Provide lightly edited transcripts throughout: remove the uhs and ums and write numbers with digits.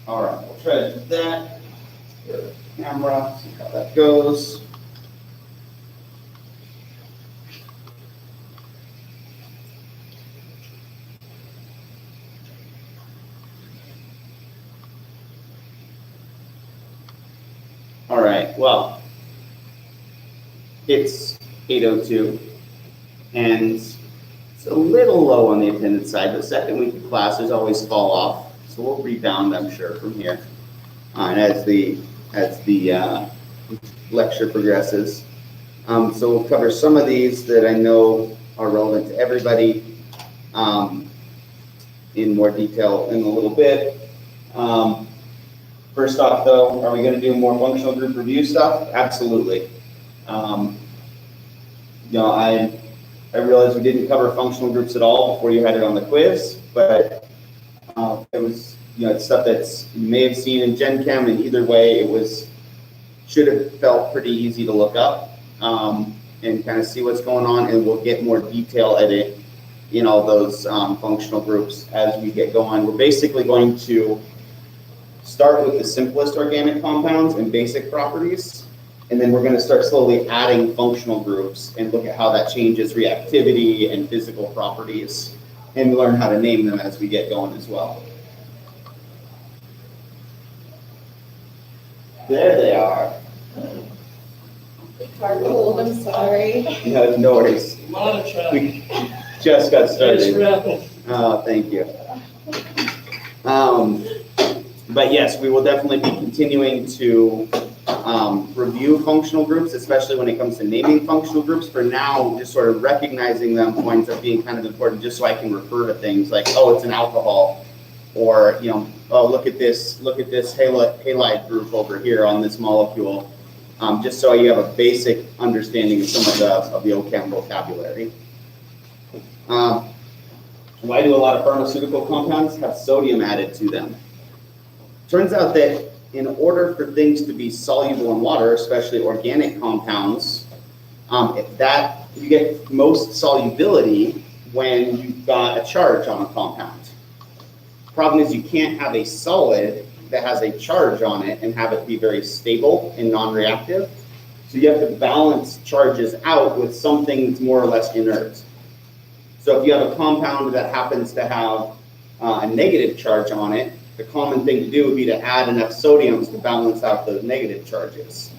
All right, we'll try to do that. Camera, see how that goes. All right, well, it's 8:02, and it's a little low on the attendance side. The second week of classes always fall off, so we'll rebound, I'm sure, from here. And as the lecture progresses. So we'll cover some of these that I know are relevant to everybody in more detail in a little bit. First off, though, are we going to do more functional group review stuff? Absolutely. I realized we didn't cover functional groups at all before you had it on the quiz, but it was, it's stuff that's you may have seen in Gen Chem, and either way, it should have felt pretty easy to look up and kind of see what's going on, and we'll get more detail at it in all those functional groups as we get going. We're basically going to start with the simplest organic compounds and basic properties, and then we're going to start slowly adding functional groups and look at how that changes reactivity and physical properties, and learn how to name them as we get going as well. There they are. Cold, I'm sorry. No, no worries. A lot of traffic. We just got started. Rapid. Oh, thank you. But yes, we will definitely be continuing to review functional groups, especially when it comes to naming functional groups. For now, just sort of recognizing them winds up being kind of important, just so I can refer to things like, oh, it's an alcohol, or oh, look at this halide group over here on this molecule, just so you have a basic understanding of some of the OChem vocabulary. Why do a lot of pharmaceutical compounds have sodium added to them? Turns out that in order for things to be soluble in water, especially organic compounds, you get most solubility when you've got a charge on a compound. Problem is, you can't have a solid that has a charge on it and have it be very stable and non-reactive. So you have to balance charges out with something that's more or less inert. So if you have a compound that happens to have a negative charge on it, the common thing to do would be to add enough sodiums to balance out those negative charges.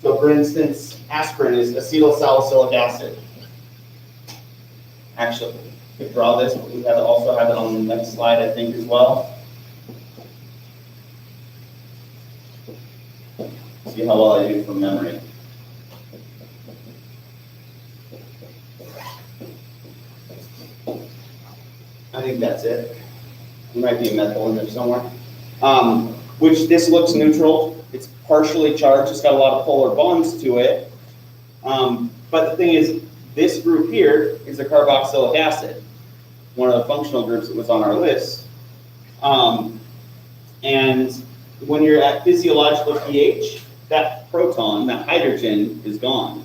So for instance, aspirin is acetylsalicylic acid. Actually, we could draw this, but we also have it on the next slide, I think, as well. See how well I do from memory. I think that's it. There might be a methyl in there somewhere. Which this looks neutral. It's partially charged. It's got a lot of polar bonds to it. But the thing is, this group here is a carboxylic acid, one of the functional groups that was on our list. And when you're at physiological pH, that proton, that hydrogen, is gone.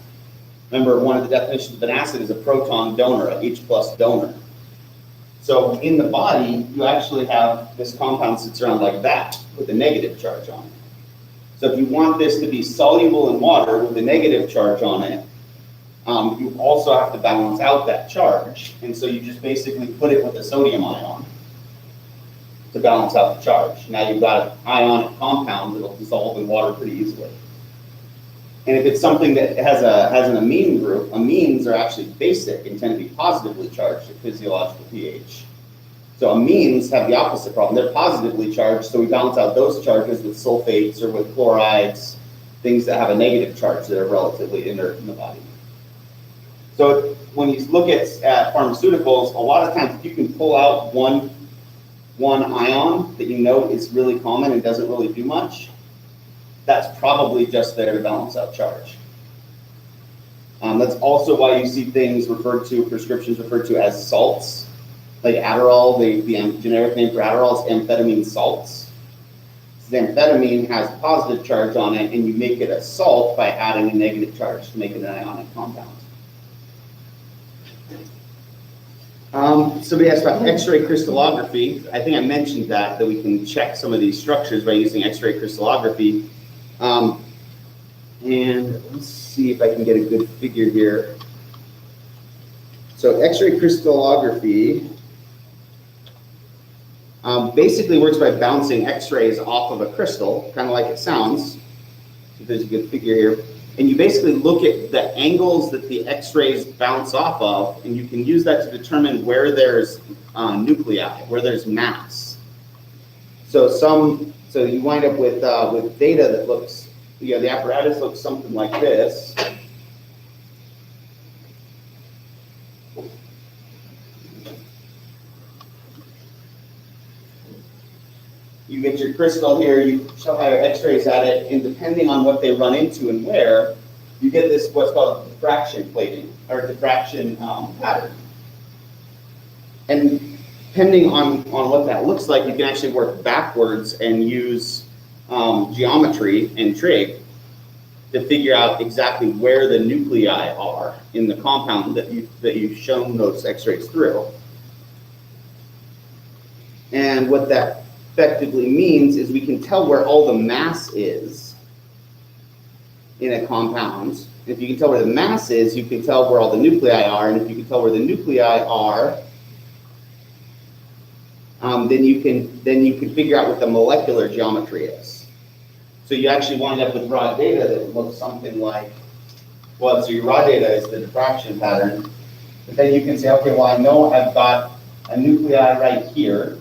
Remember, one of the definitions of an acid is a proton donor, a H+ donor. So in the body, you actually have this compound sits around like that with a negative charge on it. So if you want this to be soluble in water with a negative charge on it, you also have to balance out that charge. And so you just basically put it with a sodium ion to balance out the charge. Now you've got an ionic compound that'll dissolve in water pretty easily. And if it's something that has an amine group, amines are actually basic and tend to be positively charged at physiological pH. So amines have the opposite problem. They're positively charged, so we balance out those charges with sulfates or with chlorides, things that have a negative charge that are relatively inert in the body. So when you look at pharmaceuticals, a lot of times if you can pull out one ion that you know is really common and doesn't really do much, that's probably just there to balance out charge. That's also why you see things prescriptions referred to as salts. Like Adderall, the generic name for Adderall is Amphetamine Salts. The amphetamine has a positive charge on it, and you make it a salt by adding a negative charge to make it an ionic compound. Somebody asked about X-ray crystallography. I think I mentioned that we can check some of these structures by using X-ray crystallography. And let's see if I can get a good figure here. So X-ray crystallography basically works by bouncing X-rays off of a crystal, kind of like it sounds. So there's a good figure here. And you basically look at the angles that the X-rays bounce off of, and you can use that to determine where there's nuclei, where there's mass. So you wind up with data that looks, the apparatus looks something like this. You get your crystal here, you shove your X-rays at it, and depending on what they run into and where, you get this what's called diffraction plating, or diffraction pattern. And depending on what that looks like, you can actually work backwards and use geometry and trig to figure out exactly where the nuclei are in the compound that you've shown those X-rays through. And what that effectively means is we can tell where all the mass is in a compound. If you can tell where the mass is, you can tell where all the nuclei are, and if you can tell where the nuclei are, then you can figure out what the molecular geometry is. So you actually wind up with raw data that looks something like, well, so your raw data is the diffraction pattern, but then you can say, okay, well, I know I've got a nuclei right here.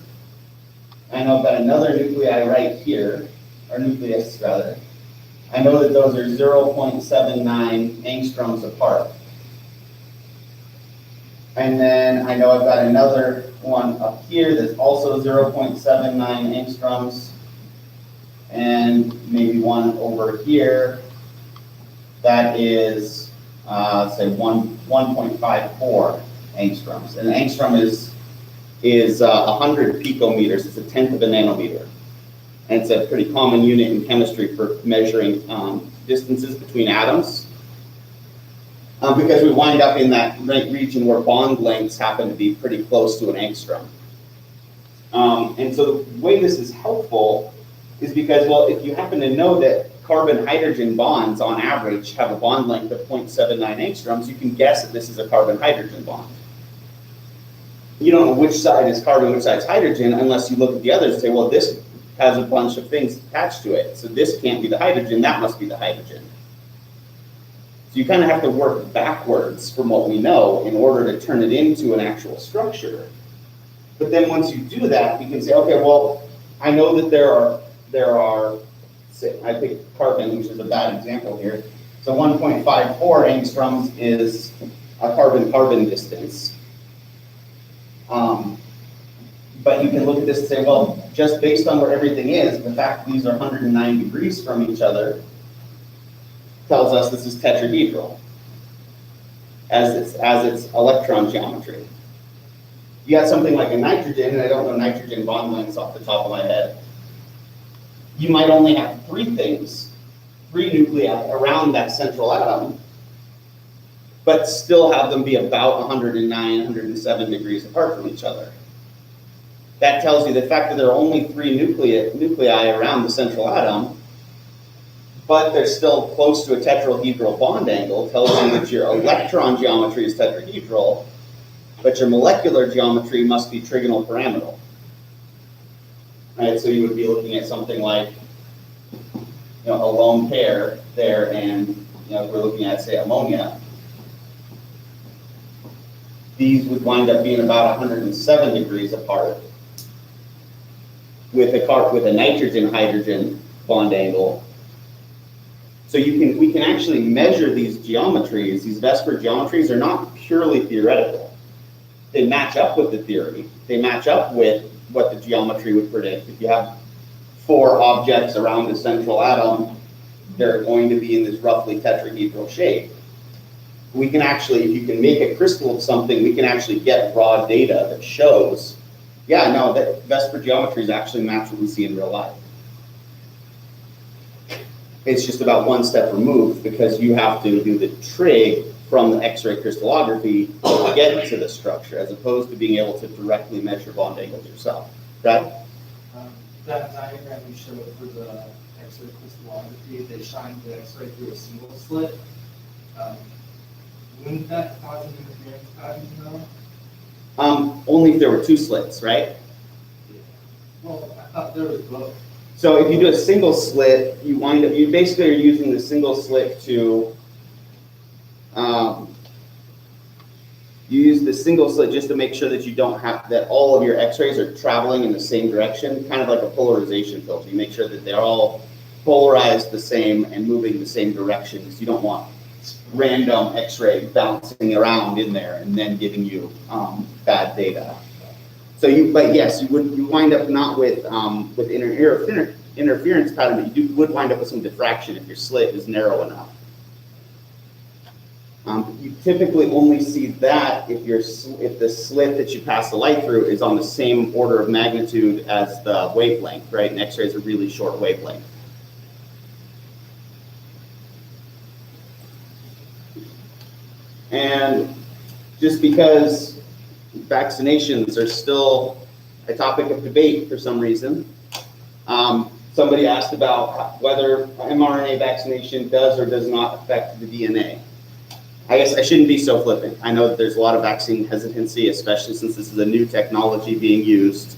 I know I've got another nuclei right here, or nucleus rather. I know that those are 0.79 angstroms apart. And then I know I've got another one up here that's also 0.79 angstroms. And maybe one over here that is, say, 1.54 angstroms. And an angstrom is 100 picometers. It's a tenth of a nanometer. And it's a pretty common unit in chemistry for measuring distances between atoms. Because we wind up in that region where bond lengths happen to be pretty close to an angstrom. And so the way this is helpful is because, well, if you happen to know that carbon-hydrogen bonds on average have a bond length of 0.79 angstroms, you can guess that this is a carbon-hydrogen bond. You don't know which side is carbon, which side is hydrogen, unless you look at the others and say, well, this has a bunch of things attached to it, so this can't be the hydrogen, that must be the hydrogen. So you kind of have to work backwards from what we know in order to turn it into an actual structure. But then once you do that, you can say, okay, well, I know that there are, say, I picked carbon, which is a bad example here. So 1.54 angstroms is a carbon-carbon distance. But you can look at this and say, well, just based on where everything is, the fact that these are 109 degrees from each other tells us this is tetrahedral as its electron geometry. You got something like a nitrogen, and I don't know nitrogen bond lengths off the top of my head. You might only have three nuclei around that central atom, but still have them be about 109, 107 degrees apart from each other. That tells you the fact that there are only three nuclei around the central atom, but they're still close to a tetrahedral bond angle, tells you that your electron geometry is tetrahedral, but your molecular geometry must be trigonal pyramidal. Right, so you would be looking at something like, a lone pair there, and if we're looking at, say, ammonia, these would wind up being about 107 degrees apart with a nitrogen-hydrogen bond angle. So we can actually measure these geometries. These Vesper geometries are not purely theoretical. They match up with the theory. They match up with what the geometry would predict. If you have four objects around the central atom, they're going to be in this roughly tetrahedral shape. We can actually, if you can make a crystal of something, we can actually get raw data that shows, yeah, no, that Vesper geometries actually match what we see in real life. It's just about one step removed because you have to do the trig from the X-ray crystallography to get to the structure, as opposed to being able to directly measure bond angles yourself, right? That diagram you showed for the X-ray crystallography, they shine the X-ray through a single slit. Wouldn't that cause an interference pattern though? Only if there were two slits, right? Well, I thought there was both. So if you do a single slit, you basically are using the single slit to, you use the single slit just to make sure that you don't have, that all of your X-rays are traveling in the same direction, kind of like a polarization filter. You make sure that they're all polarized the same and moving the same direction, because you don't want random X-ray bouncing around in there and then giving you bad data. So but yes, you wind up not with interference pattern, but you would wind up with some diffraction if your slit is narrow enough. You typically only see that if the slit that you pass the light through is on the same order of magnitude as the wavelength, right? And X-ray is a really short wavelength. And just because vaccinations are still a topic of debate for some reason, somebody asked about whether mRNA vaccination does or does not affect the DNA. I guess I shouldn't be so flippant. I know that there's a lot of vaccine hesitancy, especially since this is a new technology being used.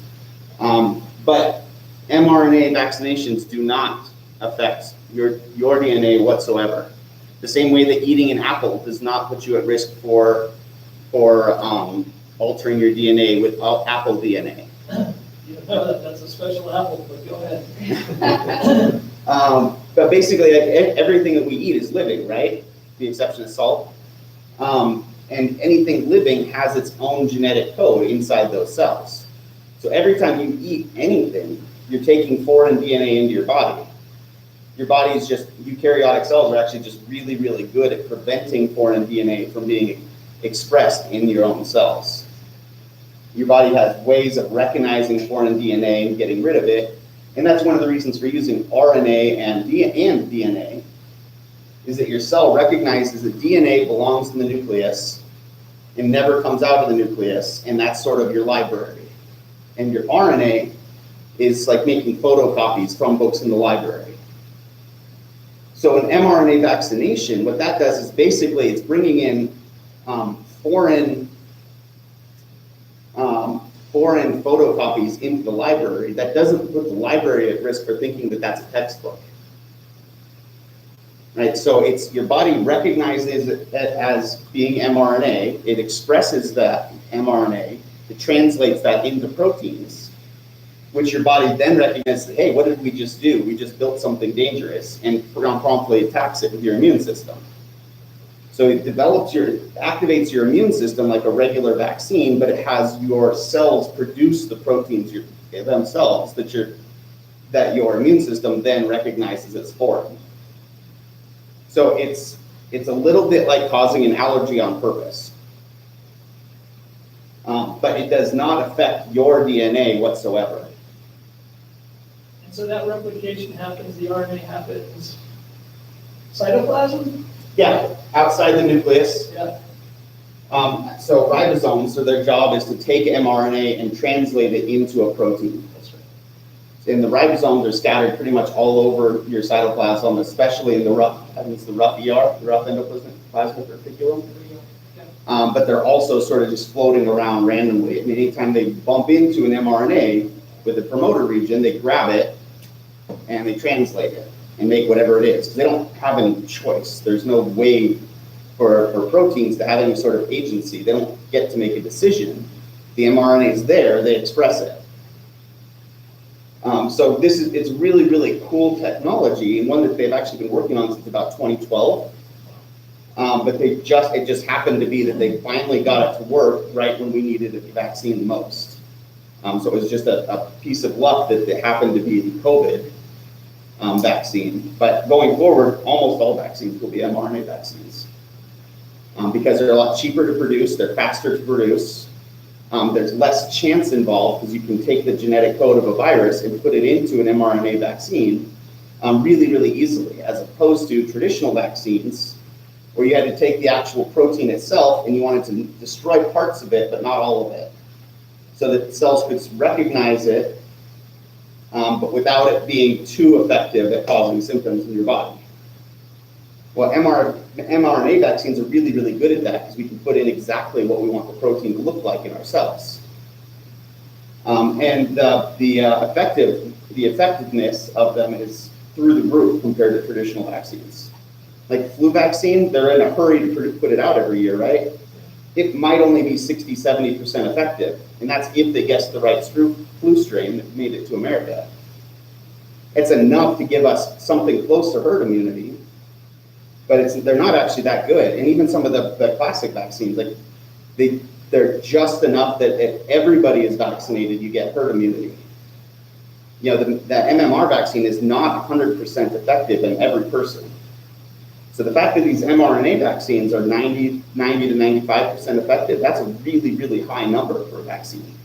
But mRNA vaccinations do not affect your DNA whatsoever. The same way that eating an apple does not put you at risk for altering your DNA with apple DNA. That's a special apple, but go ahead. But basically, like, everything that we eat is living, right? With the exception of salt. And anything living has its own genetic code inside those cells. So every time you eat anything, you're taking foreign DNA into your body. Your body's eukaryotic cells are actually just really, really good at preventing foreign DNA from being expressed in your own cells. Your body has ways of recognizing foreign DNA and getting rid of it. And that's one of the reasons for using RNA and DNA, is that your cell recognizes that DNA belongs in the nucleus and never comes out of the nucleus, and that's sort of your library. And your RNA is like making photocopies from books in the library. So an mRNA vaccination, what that does is basically it's bringing in foreign photocopies into the library. That doesn't put the library at risk for thinking that that's a textbook. Right, so it's your body recognizes it as being mRNA, it expresses that mRNA, it translates that into proteins, which your body then recognizes, hey, what did we just do? We just built something dangerous, and promptly attacks it with your immune system. So it activates your immune system like a regular vaccine, but it has your cells produce the proteins themselves that your immune system then recognizes as foreign. So it's a little bit like causing an allergy on purpose. But it does not affect your DNA whatsoever. And so that replication happens, the RNA happens cytoplasm? Yeah, outside the nucleus. Yeah. So ribosomes, so their job is to take mRNA and translate it into a protein. That's right. And the ribosomes are scattered pretty much all over your cytoplasm, especially in the rough ER, the rough endoplasmic reticulum. But they're also sort of just floating around randomly. I mean, anytime they bump into an mRNA with the promoter region, they grab it and they translate it and make whatever it is, because they don't have any choice. There's no way for proteins to have any sort of agency. They don't get to make a decision. The mRNA is there, they express it. So it's really, really cool technology, and one that they've actually been working on since about 2012. But it just happened to be that they finally got it to work right when we needed a vaccine the most. So it was just a piece of luck that it happened to be the COVID vaccine. But going forward, almost all vaccines will be mRNA vaccines because they're a lot cheaper to produce, they're faster to produce. There's less chance involved because you can take the genetic code of a virus and put it into an mRNA vaccine really, really easily, as opposed to traditional vaccines where you had to take the actual protein itself and you wanted to destroy parts of it, but not all of it, so that cells could recognize it, but without it being too effective at causing symptoms in your body. Well, mRNA vaccines are really, really good at that because we can put in exactly what we want the protein to look like in our cells. And the effectiveness of them is through the roof compared to traditional vaccines. Like flu vaccine, they're in a hurry to put it out every year, right? It might only be 60, 70% effective, and that's if they guess the right flu strain that made it to America. It's enough to give us something close to herd immunity, but they're not actually that good. And even some of the classic vaccines, like they're just enough that if everybody is vaccinated, you get herd immunity. You know, the MMR vaccine is not 100% effective in every person. So the fact that these mRNA vaccines are 90 to 95% effective, that's a really, really high number for a vaccine.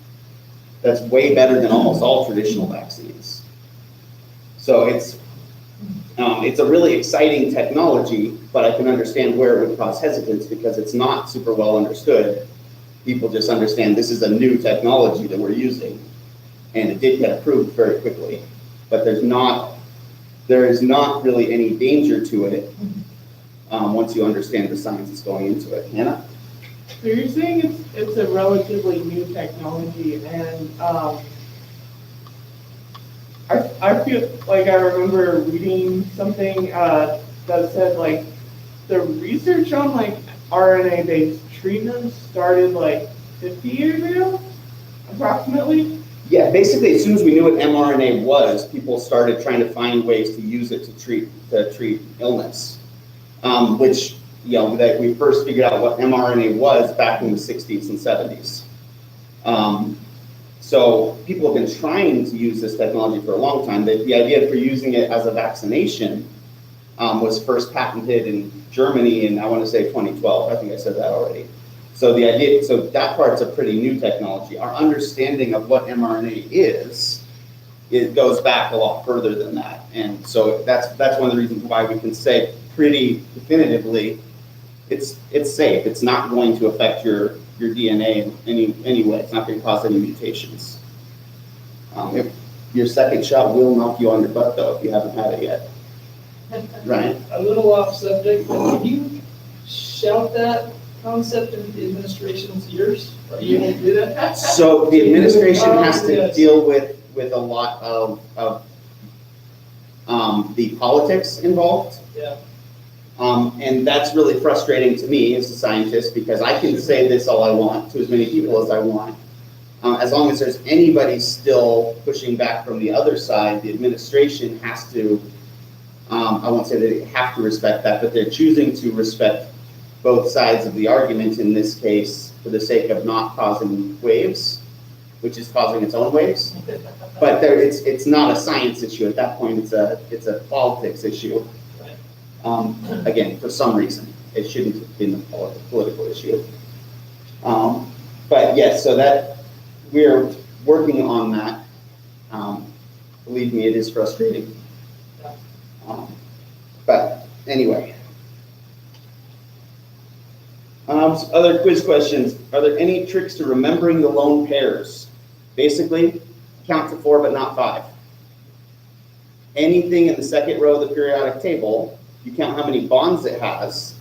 That's way better than almost all traditional vaccines. So it's a really exciting technology, but I can understand where it would cause hesitance because it's not super well understood. People just understand this is a new technology that we're using, and it did get approved very quickly. But there is not really any danger to it once you understand the science that's going into it. Hannah? So you're saying it's a relatively new technology, and I feel like I remember reading something that said like the research on like RNA-based treatments started like 50 years ago, approximately. Yeah, basically, as soon as we knew what mRNA was, people started trying to find ways to use it to treat illness. Which, you know, that we first figured out what mRNA was back in the 60s and 70s. So people have been trying to use this technology for a long time. The idea for using it as a vaccination was first patented in Germany in, I want to say, 2012. I think I said that already. So that part's a pretty new technology. Our understanding of what mRNA is, it goes back a lot further than that. And so that's one of the reasons why we can say pretty definitively it's safe. It's not going to affect your DNA in any way. It's not going to cause any mutations. If your second shot will knock you on your butt, though, if you haven't had it yet. Right. A little off subject, but can you shout that concept into the administration's ears? Are you able to do that? So the administration has to deal with a lot of the politics involved. Yeah. And that's really frustrating to me as a scientist because I can say this all I want to as many people as I want. As long as there's anybody still pushing back from the other side, the administration has to, I won't say they have to respect that, but they're choosing to respect both sides of the argument in this case for the sake of not causing waves, which is causing its own waves. But it's not a science issue at that point, it's a politics issue. Again, for some reason, it shouldn't have been a political issue. But yes, so that we're working on that. Believe me, it is frustrating. But anyway. Other quiz questions. Are there any tricks to remembering the lone pairs? Basically, count to 4 but not 5. Anything in the second row of the periodic table, you count how many bonds it has,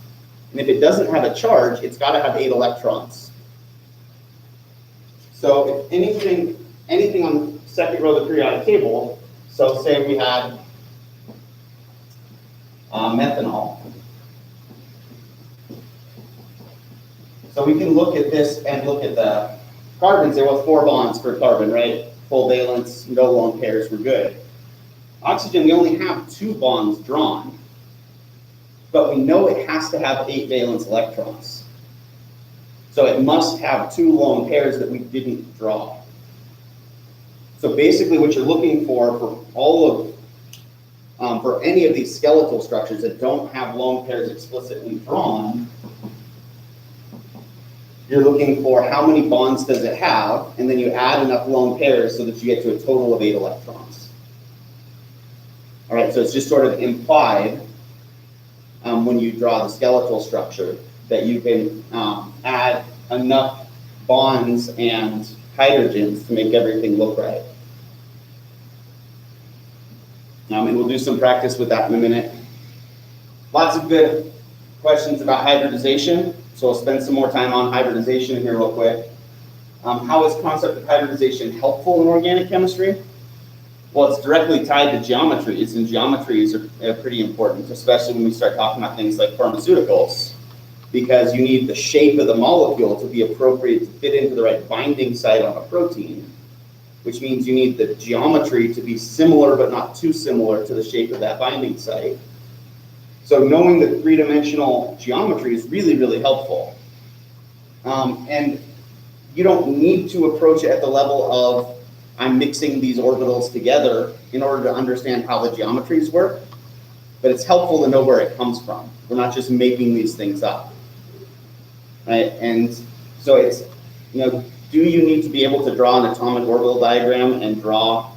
and if it doesn't have a charge, it's got to have 8 electrons. So if anything on the second row of the periodic table, so say we had methanol. So we can look at this and look at the carbons. There were 4 bonds per carbon, right? Full valence, no lone pairs, we're good. Oxygen, we only have 2 bonds drawn, but we know it has to have 8 valence electrons. So it must have 2 lone pairs that we didn't draw. So basically what you're looking for all of, for any of these skeletal structures that don't have lone pairs explicitly drawn, you're looking for how many bonds does it have, and then you add enough lone pairs so that you get to a total of 8 electrons. All right, so it's just sort of implied when you draw the skeletal structure, that you can add enough bonds and hydrogens to make everything look right. And we'll do some practice with that in a minute. Lots of good questions about hybridization, so we'll spend some more time on hybridization here real quick. How is concept of hybridization helpful in organic chemistry? Well, it's directly tied to geometries, and geometries are pretty important, especially when we start talking about things like pharmaceuticals, because you need the shape of the molecule to be appropriate to fit into the right binding site on a protein, which means you need the geometry to be similar but not too similar to the shape of that binding site. So knowing the three-dimensional geometry is really, really helpful. And you don't need to approach it at the level of I'm mixing these orbitals together in order to understand how the geometries work, but it's helpful to know where it comes from. We're not just making these things up, right? And so it's, do you need to be able to draw an atomic orbital diagram and draw,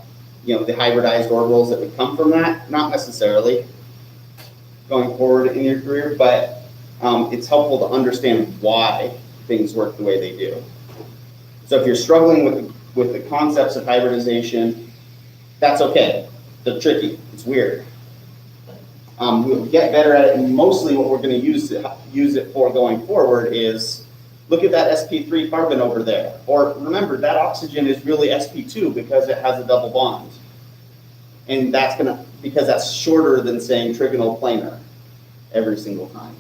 the hybridized orbitals that would come from that? Not necessarily going forward in your career, but it's helpful to understand why things work the way they do. So if you're struggling with the concepts of hybridization, that's okay. They're tricky. It's weird. We'll get better at it, and mostly what we're going to use it for going forward is look at that sp3 carbon over there. Or remember, that oxygen is really sp2 because it has a double bond. And that's because that's shorter than saying trigonal planar every single time.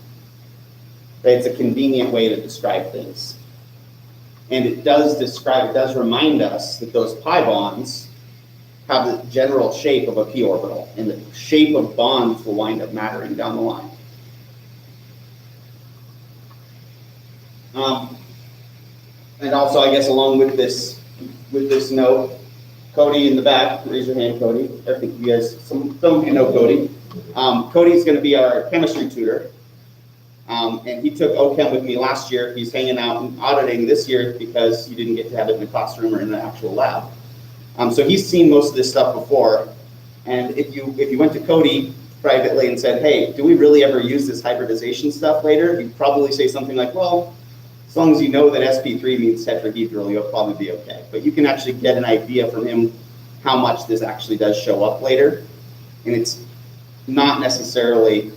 Right? It's a convenient way to describe things. And it does remind us that those pi bonds have the general shape of a p orbital, and the shape of bonds will wind up mattering down the line. And also, I guess, along with this note, Cody in the back, raise your hand, Cody. I think you guys, some of you know Cody. Cody's going to be our chemistry tutor. And he took OChem with me last year. He's hanging out and auditing this year because he didn't get to have it in the classroom or in the actual lab. So he's seen most of this stuff before. And if you went to Cody privately and said, hey, do we really ever use this hybridization stuff later? He'd probably say something like, well, as long as you know that sp3 means tetrahedral, you'll probably be okay. But you can actually get an idea from him how much this actually does show up later. And it's not necessarily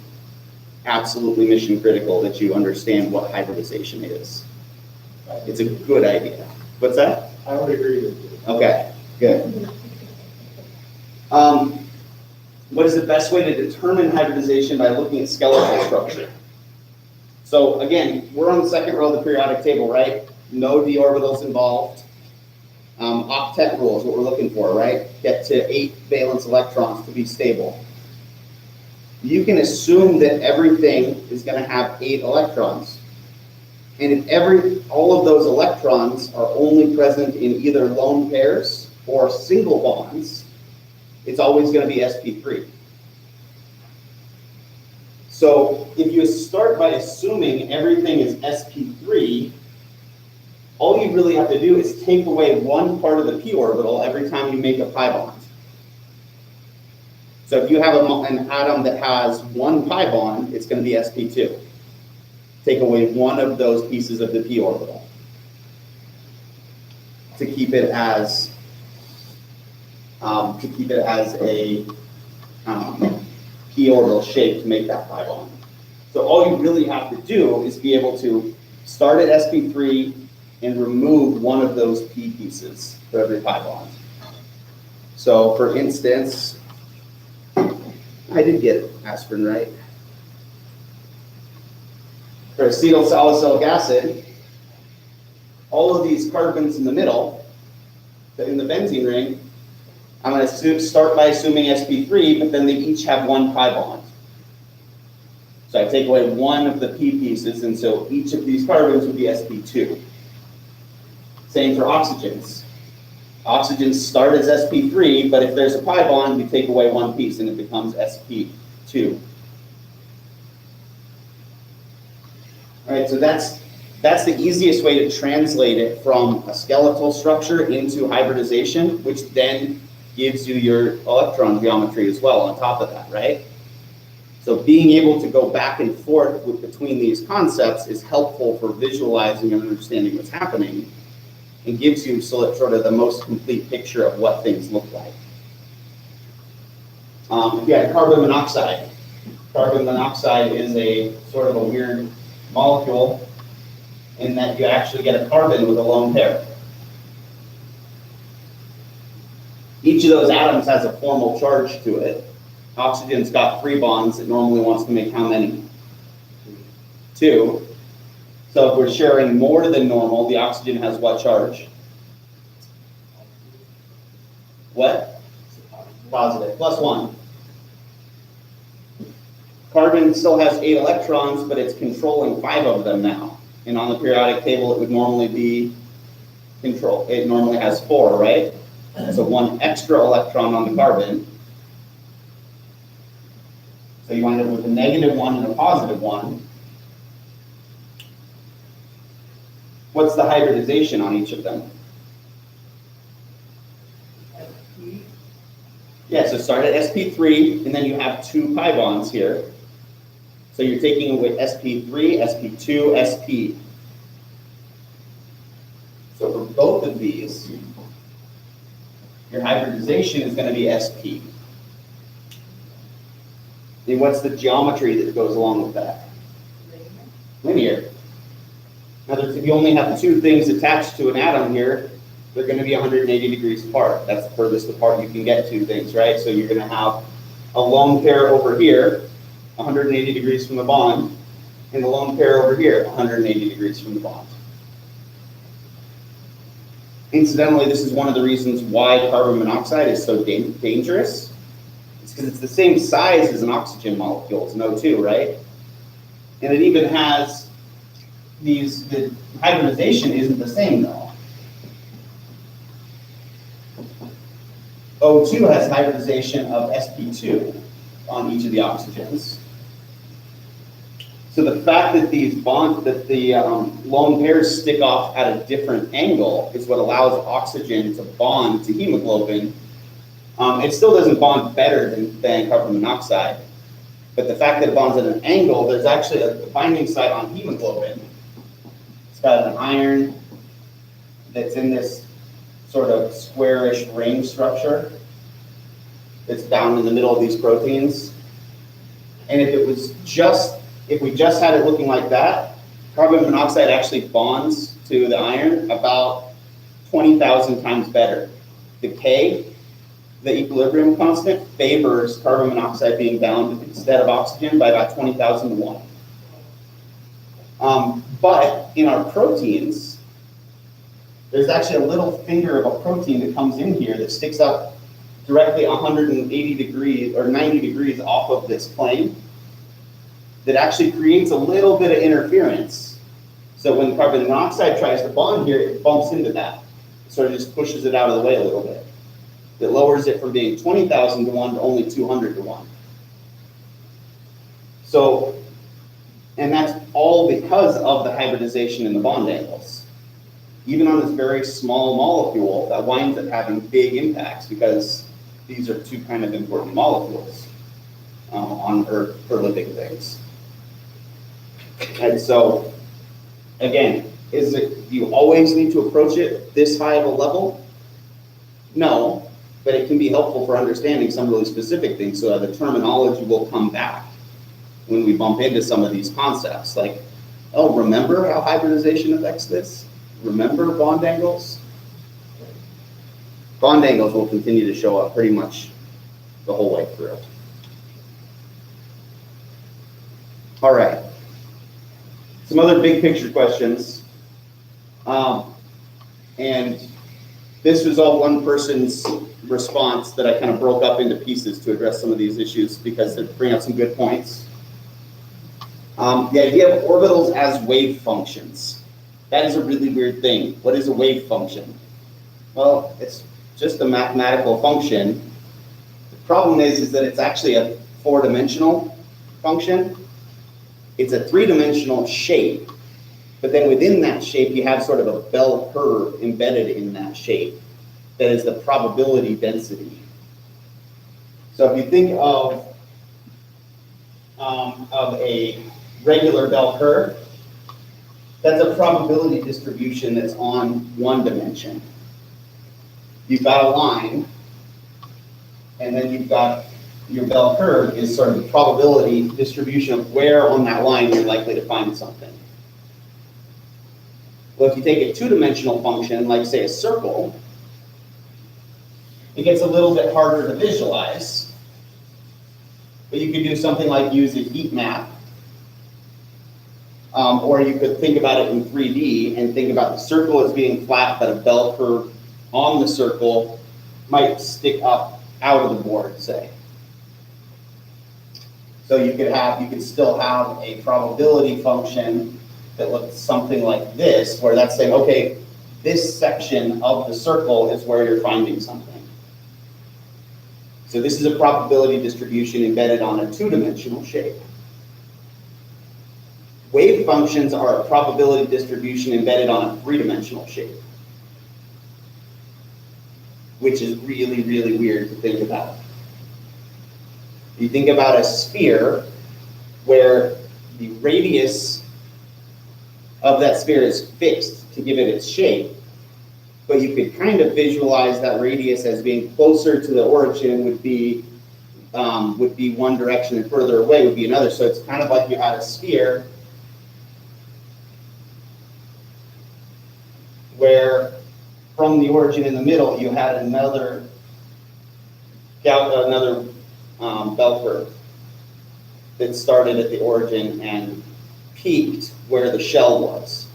absolutely mission critical that you understand what hybridization is. It's a good idea. What's that? I would agree with you. Okay, good. What is the best way to determine hybridization? By looking at skeletal structure. So again, we're on the second row of the periodic table, right? No d orbitals involved. Octet rule is what we're looking for, right? Get to 8 valence electrons to be stable. You can assume that everything is going to have 8 electrons. And if all of those electrons are only present in either lone pairs or single bonds, it's always going to be sp3. So if you start by assuming everything is sp3, all you really have to do is take away one part of the p orbital every time you make a pi bond. So if you have an atom that has 1 pi bond, it's going to be sp2. Take away one of those pieces of the p orbital to keep it as a p orbital shape to make that pi bond. So all you really have to do is be able to start at sp3 and remove one of those p pieces for every pi bond. So for instance, I did get aspirin right. For acetyl salicylic acid, all of these carbons in the middle, in the benzene ring, I'm going to start by assuming sp3, but then they each have 1 pi bond. So I take away one of the p pieces, and so each of these carbons would be sp2. Same for oxygens. Oxygens start as sp3, but if there's a pi bond, we take away one piece and it becomes sp2. All right, so that's the easiest way to translate it from a skeletal structure into hybridization, which then gives you your electron geometry as well on top of that, right? So being able to go back and forth between these concepts is helpful for visualizing and understanding what's happening, and gives you sort of the most complete picture of what things look like. If you had carbon monoxide is a sort of a weird molecule in that you actually get a carbon with a lone pair. Each of those atoms has a formal charge to it. Oxygen's got 3 bonds. It normally wants to make how many? 2. So if we're sharing more than normal, the oxygen has what charge? What? Positive. +1. Carbon still has 8 electrons, but it's controlling 5 of them now. And on the periodic table, it would normally be control. It normally has 4, right? So 1 extra electron on the carbon. So you wind up with a -1 and a +1. What's the hybridization on each of them? Yeah, so start at sp3, and then you have 2 pi bonds here. So you're taking away sp3, sp2, sp. So for both of these, your hybridization is going to be sp. And what's the geometry that goes along with that? Linear. Now, if you only have 2 things attached to an atom here, they're going to be 180 degrees apart. That's the furthest apart you can get 2 things, right? So you're going to have a lone pair over here, 180 degrees from the bond, and the lone pair over here, 180 degrees from the bond. Incidentally, this is one of the reasons why carbon monoxide is so dangerous. It's because it's the same size as an oxygen molecule. It's an O2, right? And it even has the hybridization isn't the same though. O2 has hybridization of sp2 on each of the oxygens. So the fact that these bonds, that the lone pairs stick off at a different angle is what allows oxygen to bond to hemoglobin. It still doesn't bond better than carbon monoxide, but the fact that it bonds at an angle, there's actually a binding site on hemoglobin. It's got an iron that's in this sort of squarish ring structure that's down in the middle of these proteins. And if we just had it looking like that, carbon monoxide actually bonds to the iron about 20,000 times better. The K, the equilibrium constant, favors carbon monoxide being bound instead of oxygen by about 20,000 to 1. But in our proteins, there's actually a little finger of a protein that comes in here that sticks up directly 180 degrees or 90 degrees off of this plane that actually creates a little bit of interference. So when carbon monoxide tries to bond here, it bumps into that. So it just pushes it out of the way a little bit. It lowers it from being 20,000 to 1 to only 200 to 1. So, and that's all because of the hybridization in the bond angles. Even on this very small molecule, that winds up having big impacts because these are 2 kind of important molecules on Earth for living things. And so, again, do you always need to approach it this high of a level? No, but it can be helpful for understanding some really specific things so that the terminology will come back when we bump into some of these concepts. Like, oh, remember how hybridization affects this? Remember bond angles? Bond angles will continue to show up pretty much the whole way through. All right. Some other big picture questions. And this was all one person's response that I kind of broke up into pieces to address some of these issues because they bring up some good points. The idea of orbitals as wave functions. That is a really weird thing. What is a wave function? Well, it's just a mathematical function. The problem is that it's actually a 4-dimensional function. It's a 3-dimensional shape, but then within that shape, you have sort of a bell curve embedded in that shape. That is the probability density. So if you think of of a regular bell curve, that's a probability distribution that's on one dimension. You've got a line, and then you've got your bell curve is sort of the probability distribution of where on that line you're likely to find something. Well, if you take a two-dimensional function, like say a circle, it gets a little bit harder to visualize. But you could do something like use a heat map, or you could think about it in 3D and think about the circle as being flat, but a bell curve on the circle might stick up out of the board, say. So you could still have a probability function that looks something like this, where that's saying, okay, this section of the circle is where you're finding something. So this is a probability distribution embedded on a two-dimensional shape. Wave functions are a probability distribution embedded on a three-dimensional shape, which is really, really weird to think about. You think about a sphere where the radius of that sphere is fixed to give it its shape, but you could kind of visualize that radius as being closer to the origin would be one direction and further away would be another. So it's kind of like you had a sphere where from the origin in the middle you had another bell curve that started at the origin and peaked where the shell was.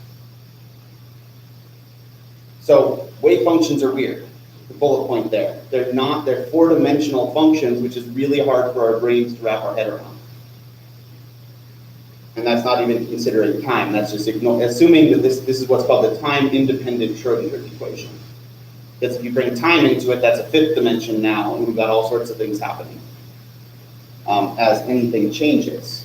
So wave functions are weird, the bullet point there. They're four-dimensional functions, which is really hard for our brains to wrap our head around. And that's not even considering time, that's just assuming that this is what's called the time-independent Schrodinger equation. Because if you bring time into it, that's a fifth dimension now, and we've got all sorts of things happening as anything changes.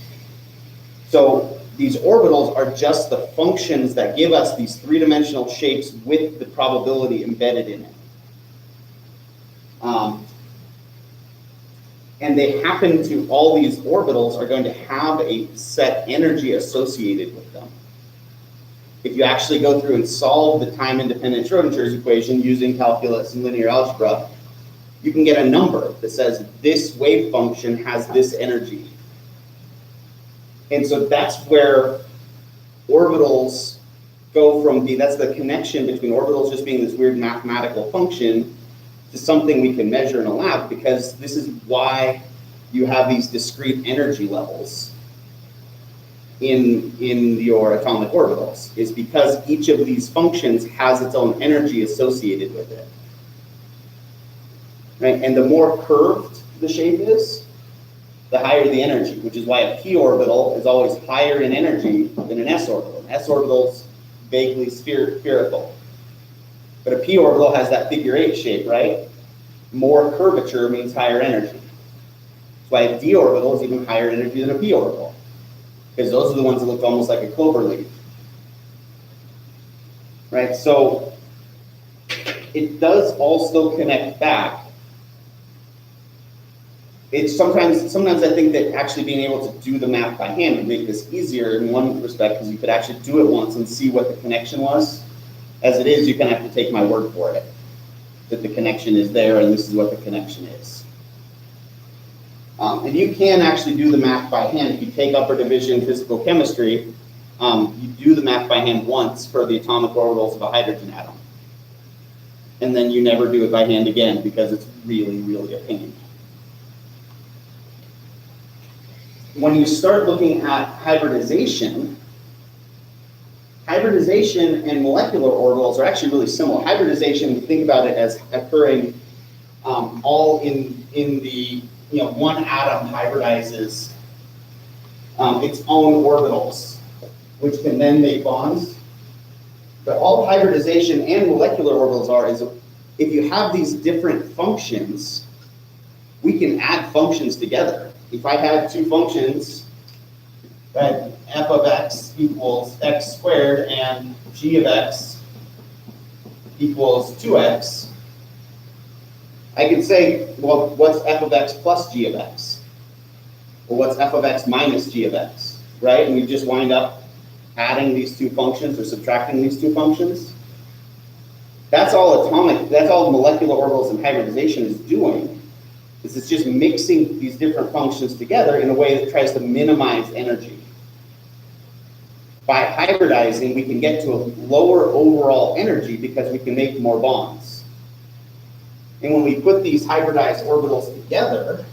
So these orbitals are just the functions that give us these three-dimensional shapes with the probability embedded in it. And they happen to, all these orbitals are going to have a set energy associated with them. If you actually go through and solve the time-independent Schrodinger's equation using calculus and linear algebra, you can get a number that says this wave function has this energy. And so that's where orbitals go from that's the connection between orbitals just being this weird mathematical function to something we can measure in a lab, because this is why you have these discrete energy levels in your atomic orbitals, is because each of these functions has its own energy associated with it. Right? And the more curved the shape is, the higher the energy, which is why a p orbital is always higher in energy than an s orbital. An s orbital is vaguely spherical. But a p orbital has that figure 8 shape, right? More curvature means higher energy. That's why a d orbital is even higher energy than a p orbital, because those are the ones that look almost like a clover leaf. Right? So it does all still connect back. It's sometimes I think that actually being able to do the math by hand would make this easier in one respect, because you could actually do it once and see what the connection was. As it is, you kind of have to take my word for it, that the connection is there and this is what the connection is. And you can actually do the math by hand. If you take upper division physical chemistry, you do the math by hand once for the atomic orbitals of a hydrogen atom. And then you never do it by hand again, because it's really, really a pain. When you start looking at hybridization and molecular orbitals are actually really similar. Hybridization, think about it as occurring all in the, one atom hybridizes its own orbitals, which can then make bonds. But all hybridization and molecular orbitals are is if you have these different functions, we can add functions together. If I had two functions, that f of x equals x squared and g of x equals 2x, I could say, well, what's f of x plus g of x? Well, what's f of x minus g of x, right? And we just wind up adding these two functions or subtracting these two functions. That's all molecular orbitals and hybridization is doing, is it's just mixing these different functions together in a way that tries to minimize energy. By hybridizing, we can get to a lower overall energy because we can make more bonds. And when we put these hybridized orbitals together,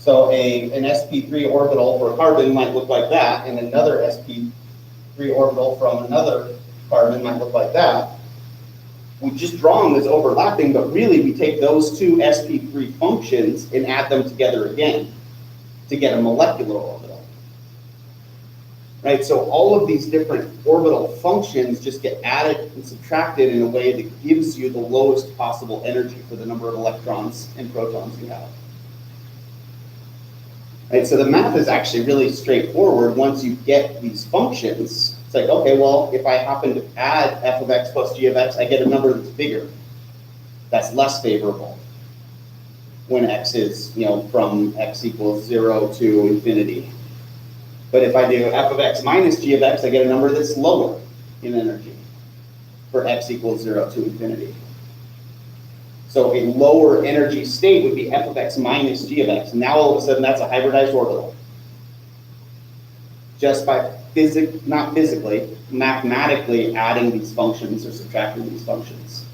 so an sp3 orbital for carbon might look like that, and another sp3 orbital from another carbon might look like that. We just draw them as overlapping, but really we take those two sp3 functions and add them together again to get a molecular orbital. Right, so all of these different orbital functions just get added and subtracted in a way that gives you the lowest possible energy for the number of electrons and protons you have. Right, so the math is actually really straightforward once you get these functions. It's like, okay, well, if I happen to add f of x plus g of x, I get a number that's bigger. That's less favorable when x is, from x equals 0 to infinity. But if I do f of x minus g of x, I get a number that's lower in energy for x equals 0 to infinity. So a lower energy state would be f of x minus g of x. Now all of a sudden that's a hybridized orbital. Just by not physically, mathematically adding these functions or subtracting these functions.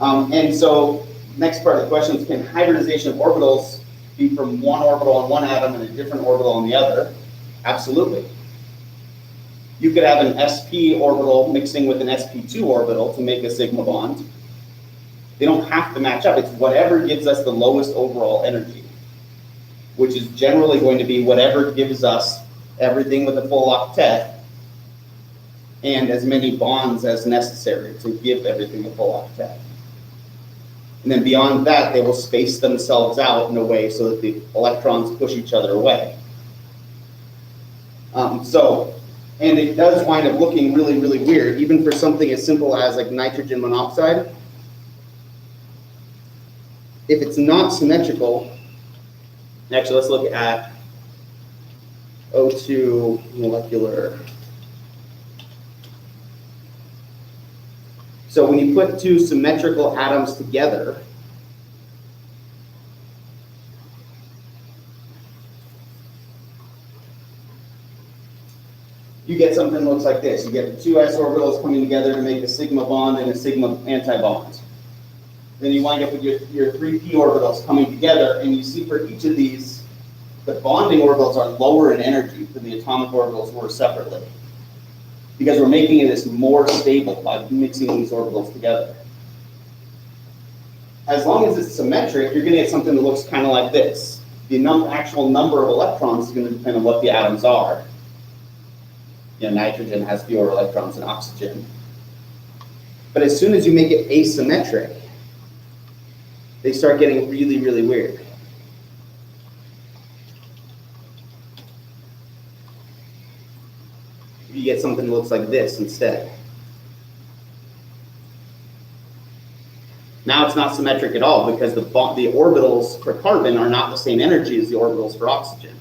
And so next part of the question is, can hybridization of orbitals be from one orbital on one atom and a different orbital on the other? Absolutely. You could have an sp orbital mixing with an sp2 orbital to make a sigma bond. They don't have to match up. It's whatever gives us the lowest overall energy, which is generally going to be whatever gives us everything with a full octet and as many bonds as necessary to give everything a full octet. And then beyond that, they will space themselves out in a way so that the electrons push each other away. And it does wind up looking really, really weird, even for something as simple as like nitrogen monoxide. If it's not symmetrical, actually let's look at O2 molecular. So when you put two symmetrical atoms together, you get something that looks like this. You get the two s orbitals coming together to make a sigma bond and a sigma antibond. Then you wind up with your 3p orbitals coming together, and you see for each of these, the bonding orbitals are lower in energy than the atomic orbitals were separately, because we're making it as more stable by mixing these orbitals together. As long as it's symmetric, you're going to get something that looks kind of like this. The actual number of electrons is going to depend on what the atoms are. Nitrogen has fewer electrons than oxygen. But as soon as you make it asymmetric, they start getting really, really weird. You get something that looks like this instead. Now it's not symmetric at all because the orbitals for carbon are not the same energy as the orbitals for oxygen.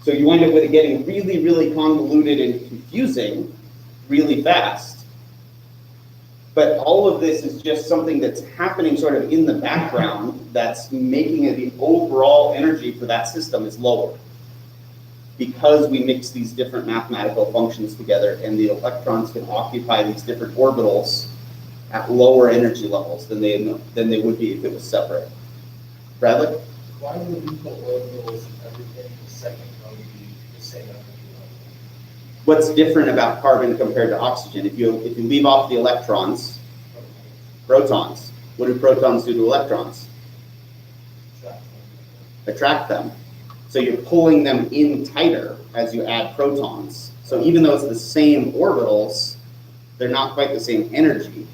So you wind up with it getting really, really convoluted and confusing really fast. But all of this is just something that's happening sort of in the background that's making it the overall energy for that system is lower, because we mix these different mathematical functions together and the electrons can occupy these different orbitals at lower energy levels than they would be if it was separate. Bradley? Why would we put orbitals and everything the second node be the same energy level? What's different about carbon compared to oxygen? If you leave off the electrons, protons, what do protons do to electrons? Attract them. So you're pulling them in tighter as you add protons. So even though it's the same orbitals, they're not quite the same energy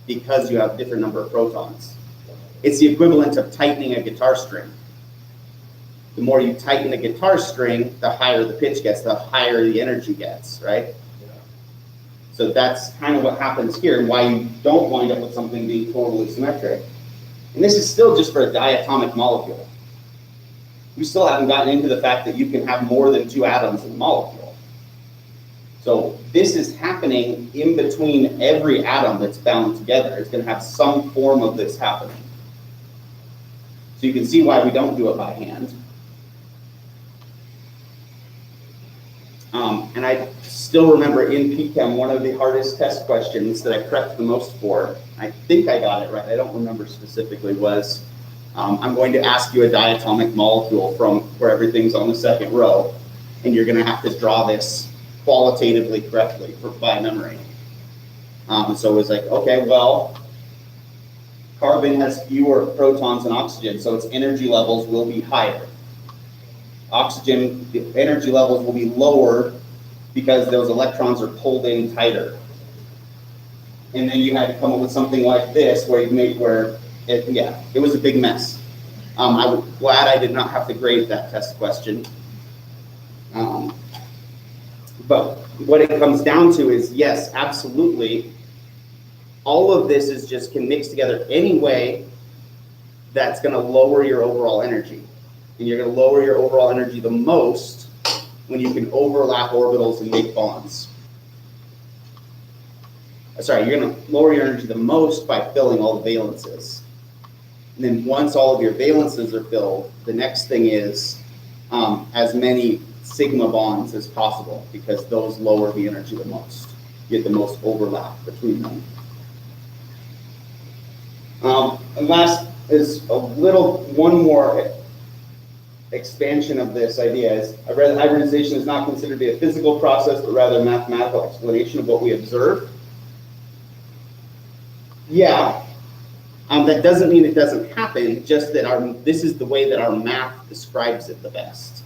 because you have a different number of protons. It's the equivalent of tightening a guitar string. The more you tighten a guitar string, the higher the pitch gets, the higher the energy gets, right? So that's kind of what happens here and why you don't wind up with something being totally symmetric. And this is still just for a diatomic molecule. We still haven't gotten into the fact that you can have more than 2 atoms in a molecule. So this is happening in between every atom that's bound together. It's going to have some form of this happening. So you can see why we don't do it by hand. And I still remember in PChem, one of the hardest test questions that I prepped the most for, I think I got it right, I don't remember specifically, was I'm going to ask you a diatomic molecule from where everything's on the second row, and you're going to have to draw this qualitatively correctly by memory. So it was like, okay, well, carbon has fewer protons than oxygen, so its energy levels will be higher. Oxygen, the energy levels will be lower because those electrons are pulled in tighter. And then you had to come up with something like this, where it was a big mess. I'm glad I did not have to grade that test question. But what it comes down to is, yes, absolutely, all of this is just can mix together any way that's going to lower your overall energy. And you're going to lower your overall energy the most when you can overlap orbitals and make bonds. Sorry, you're going to lower your energy the most by filling all the valences. And then once all of your valences are filled, the next thing is as many sigma bonds as possible, because those lower the energy the most. You get the most overlap between them. And last is one more expansion of this idea is, I read that hybridization is not considered to be a physical process, but rather a mathematical explanation of what we observe. Yeah, that doesn't mean it doesn't happen, just that this is the way that our math describes it the best.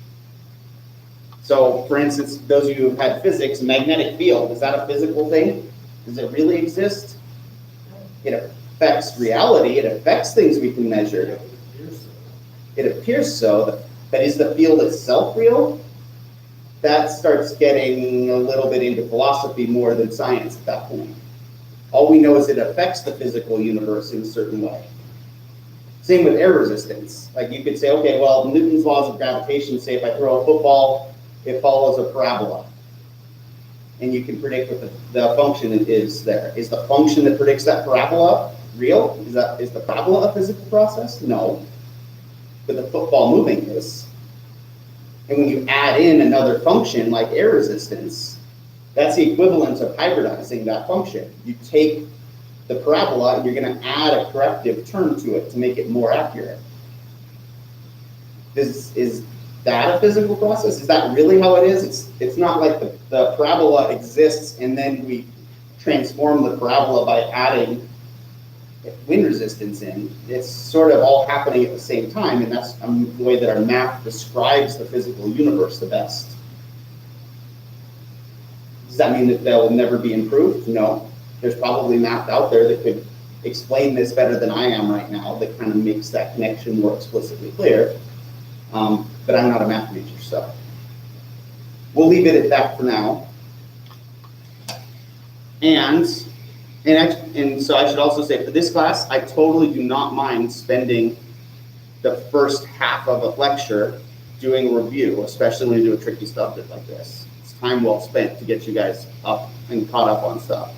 So, for instance, those of you who've had physics, magnetic field, is that a physical thing? Does it really exist? It affects reality, it affects things we can measure. It appears so, but is the field itself real? That starts getting a little bit into philosophy more than science at that point. All we know is it affects the physical universe in a certain way. Same with air resistance. Like you could say, okay, well, Newton's laws of gravitation say if I throw a football, it follows a parabola. And you can predict what the function is there. Is the function that predicts that parabola real? Is the parabola a physical process? No. But the football moving is. And when you add in another function like air resistance, that's the equivalent of hybridizing that function. You take the parabola and you're going to add a corrective term to it to make it more accurate. Is that a physical process? Is that really how it is? It's not like the parabola exists and then we transform the parabola by adding wind resistance in. It's sort of all happening at the same time, and that's the way that our math describes the physical universe the best. Does that mean that they'll never be improved? No. There's probably math out there that could explain this better than I am right now, that kind of makes that connection more explicitly clear. But I'm not a math major, so we'll leave it at that for now. And so I should also say, for this class, I totally do not mind spending the first half of a lecture doing a review, especially when you do a tricky subject like this. It's time well spent to get you guys up and caught up on stuff.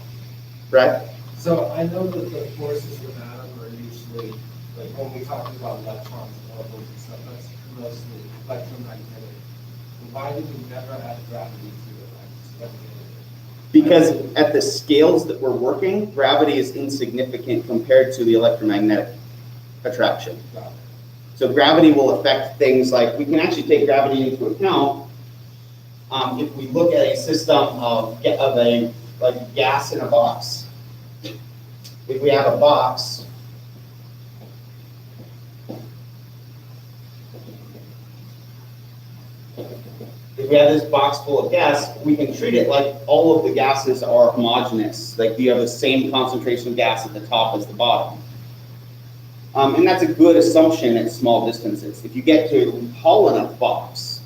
Right? So I know that the forces of an atom are usually, like when we talk about electrons and orbitals and stuff, that's mostly electromagnetic. Why did we never add gravity to it? Because at the scales that we're working, gravity is insignificant compared to the electromagnetic attraction. So gravity will affect things like, we can actually take gravity into account if we look at a system of a gas in a box. If we have a box, if we have this box full of gas, we can treat it like all of the gases are homogeneous. Like you have the same concentration of gas at the top as the bottom. And that's a good assumption at small distances. If you get to a tall enough box,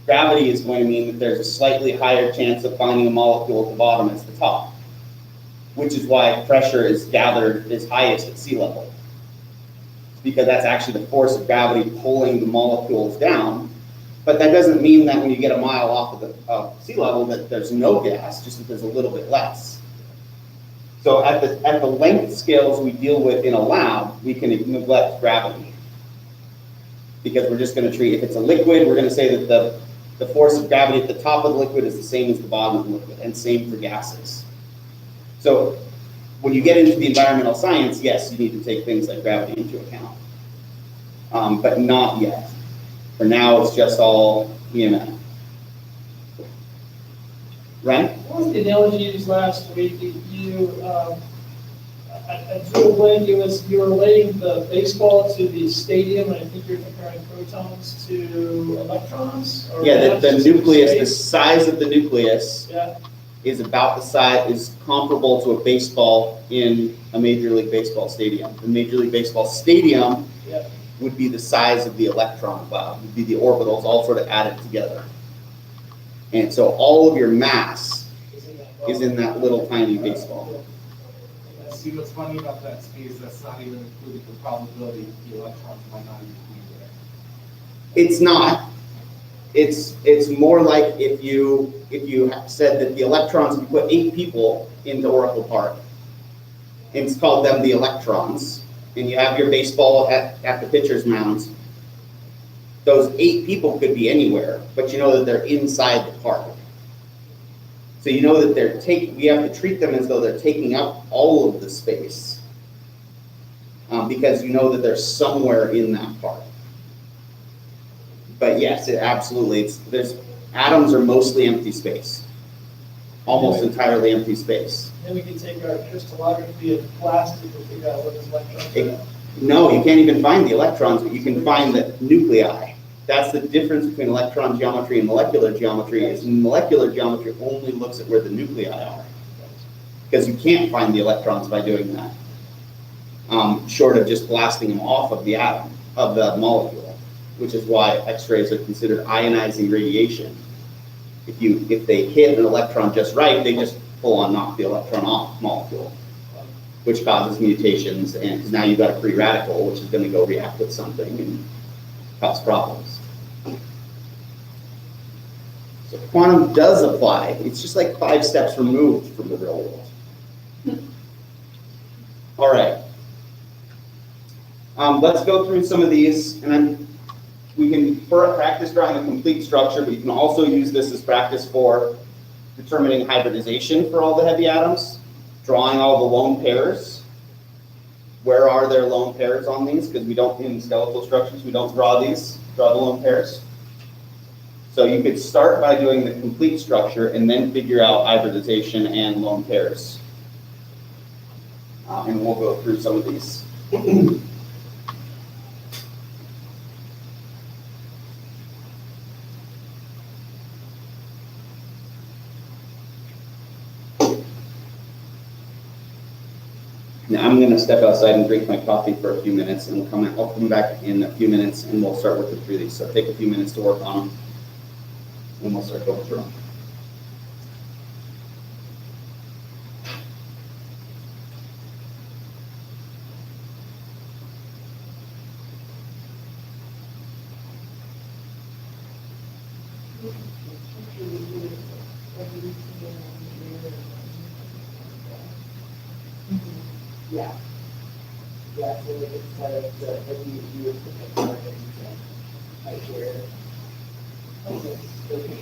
gravity is going to mean that there's a slightly higher chance of finding a molecule at the bottom as the top. which is why pressure is gathered is highest at sea level. Because that's actually the force of gravity pulling the molecules down. But that doesn't mean that when you get a mile off of the sea level that there's no gas, just that there's a little bit less. So at the length scales we deal with in a lab, we can neglect gravity. Because we're just going to treat, if it's a liquid, we're going to say that the force of gravity at the top of the liquid is the same as the bottom of the liquid, and same for gases. So when you get into the environmental science, yes, you need to take things like gravity into account. But not yet. For now, it's just all EMF. Right? What was the analogy you used last week? I drew a blank. You were relating the baseball to the stadium, and I think you're comparing protons to electrons? Or Yeah, the nucleus, the space? size of the nucleus Yeah. is about the size, is comparable to a baseball in a Major League Baseball stadium. The Major League Baseball stadium Yeah. would be the size of the electron cloud, would be the orbitals all sort of added together. And so all of your mass is in that little tiny baseball. See, what's funny about that space, that's not even including the probability the electrons might not even be there. It's not. It's more like if you said that the electrons, you put 8 people into Oracle Park, and it's called them the electrons, and you have your baseball at the pitcher's mound. Those 8 people could be anywhere, but you know that they're inside the park. So you know that we have to treat them as though they're taking up all of the space, because you know that they're somewhere in that park. But yes, absolutely, atoms are mostly empty space, almost entirely empty space. Then we can take our crystallography and plastic and figure out what those electrons are. No, you can't even find the electrons, but you can find the nuclei. That's the difference between electron geometry and molecular geometry, is molecular geometry only looks at where the nuclei are. Because you can't find the electrons by doing that. Short of just blasting them off of the atom, of the molecule, which is why X-rays are considered ionizing radiation. If they hit an electron just right, they just full on knock the electron off molecule, which causes mutations, and because now you've got a free radical, which is going to go react with something and cause problems. So quantum does apply. It's just like 5 steps removed from the real world. All right. Let's go through some of these, and we can practice drawing a complete structure, but you can also use this as practice for determining hybridization for all the heavy atoms, drawing all the lone pairs. Where are there lone pairs on these? Because we don't, in skeletal structures, we don't draw the lone pairs. So you could start by doing the complete structure and then figure out hybridization and lone pairs. And we'll go through some of these. Now I'm going to step outside and drink my coffee for a few minutes, and I'll come back in a few minutes, and we'll start working through these. So take a few minutes to work on them, and we'll start going through them. Yeah. Yeah, so like it's kind of you would put the card in right here. Okay, okay.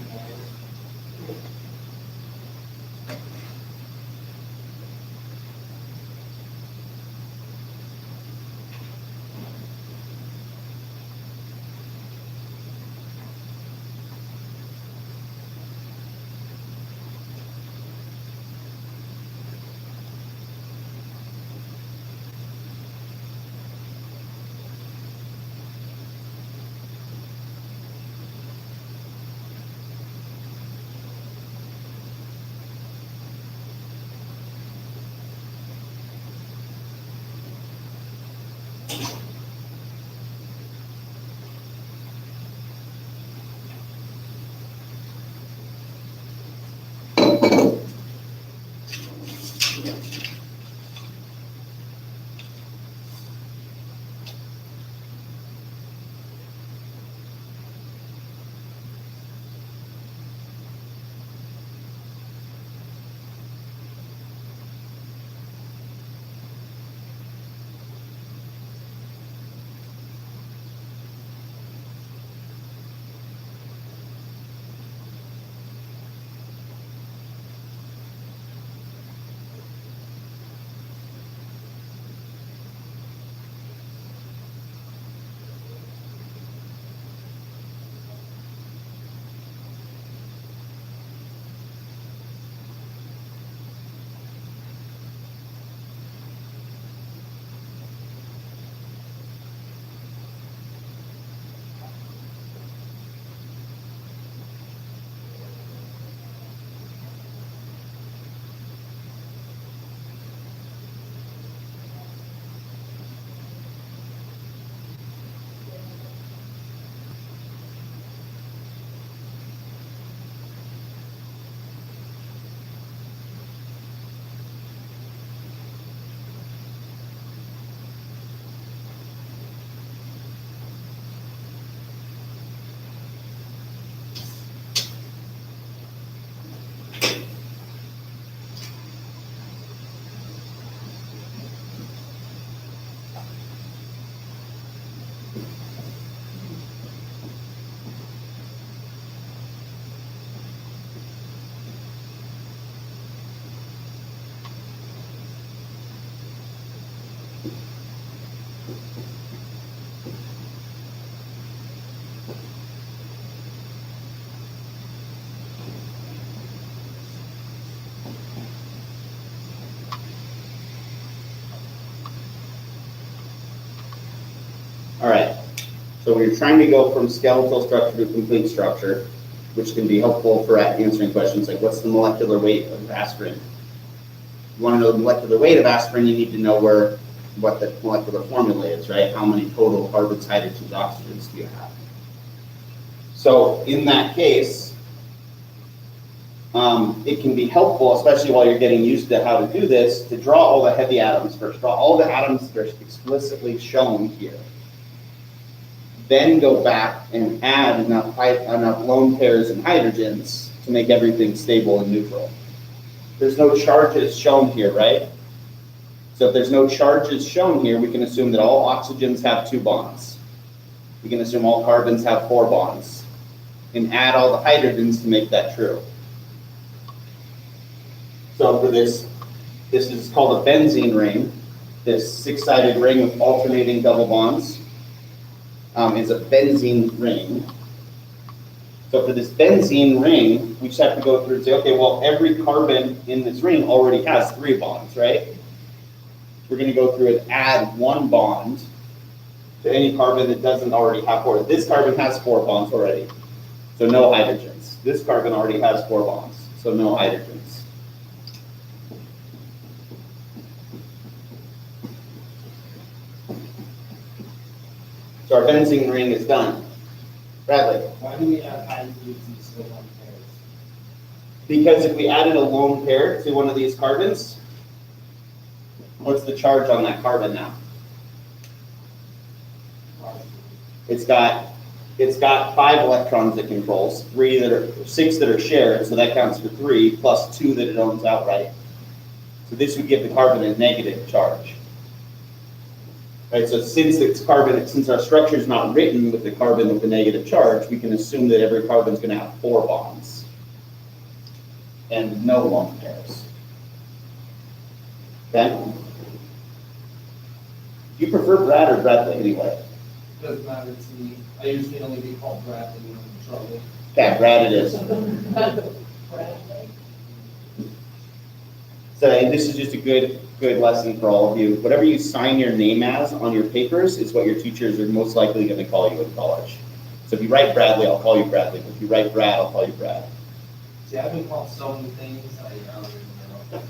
All right, so we're trying to go from skeletal structure to complete structure, which can be helpful for answering questions like what's the molecular weight of aspirin? You want to know the molecular weight of aspirin, you need to know what the molecular formula is, right? How many total carbons, hydrogens, oxygens do you have? So in that case, it can be helpful, especially while you're getting used to how to do this, to draw all the heavy atoms first. Draw all the atoms that are explicitly shown here. Then go back and add enough lone pairs and hydrogens to make everything stable and neutral. There's no charges shown here, right? So if there's no charges shown here, we can assume that all oxygens have 2 bonds. We can assume all carbons have 4 bonds. And add all the hydrogens to make that true. So for this is called a benzene ring. This 6-sided ring with alternating double bonds is a benzene ring. So for this benzene ring, we just have to go through and say, okay, well, every carbon in this ring already has 3 bonds, right? We're going to go through and add 1 bond to any carbon that doesn't already have 4. This carbon has 4 bonds already, so no hydrogens. This carbon already has 4 bonds, so no hydrogens. So our benzene ring is done. Bradley? Why do we add hydrogens instead of lone pairs? Because if we added a lone pair to one of these carbons, what's the charge on that carbon now? It's got 5 electrons it controls, 6 that are shared, so that counts for 3, plus 2 that it owns outright. So this would give the carbon a negative charge. Right, so since our structure is not written with the carbon with the negative charge, we can assume that every carbon is going to have 4 bonds and no lone pairs. Okay? Do you prefer Brad or Bradley anyway? Doesn't matter to me. I usually only get called Bradley when I'm in trouble. Okay, Brad it is. So this is just a good lesson for all of you. Whatever you sign your name as on your papers is what your teachers are most likely going to call you in college. So if you write Bradley, I'll call you Bradley. If you write Brad, I'll call you Brad. See, I've been called so many things, I don't even know.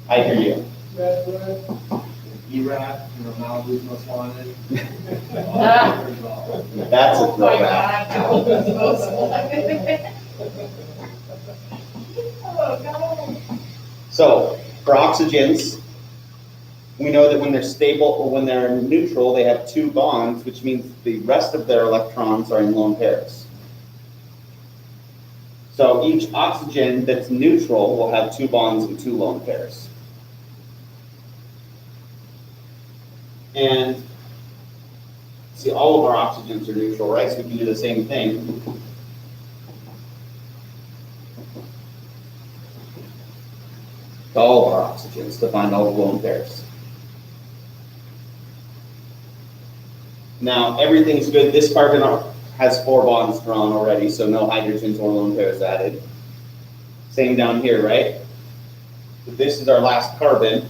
I hear you. E-Rat, Malibu's Most Wanted. That's a Oh my throwback. God, that was most wanted. Oh, God. So for oxygens, we know that when they're stable or when they're neutral, they have 2 bonds, which means the rest of their electrons are in lone pairs. So each oxygen that's neutral will have 2 bonds and 2 lone pairs. And see, all of our oxygens are neutral, right? So we can do the same thing. To all of our oxygens to find all the lone pairs. Now, everything's good. This carbon has 4 bonds drawn already, so no hydrogens or lone pairs added. Same down here, right? So this is our last carbon.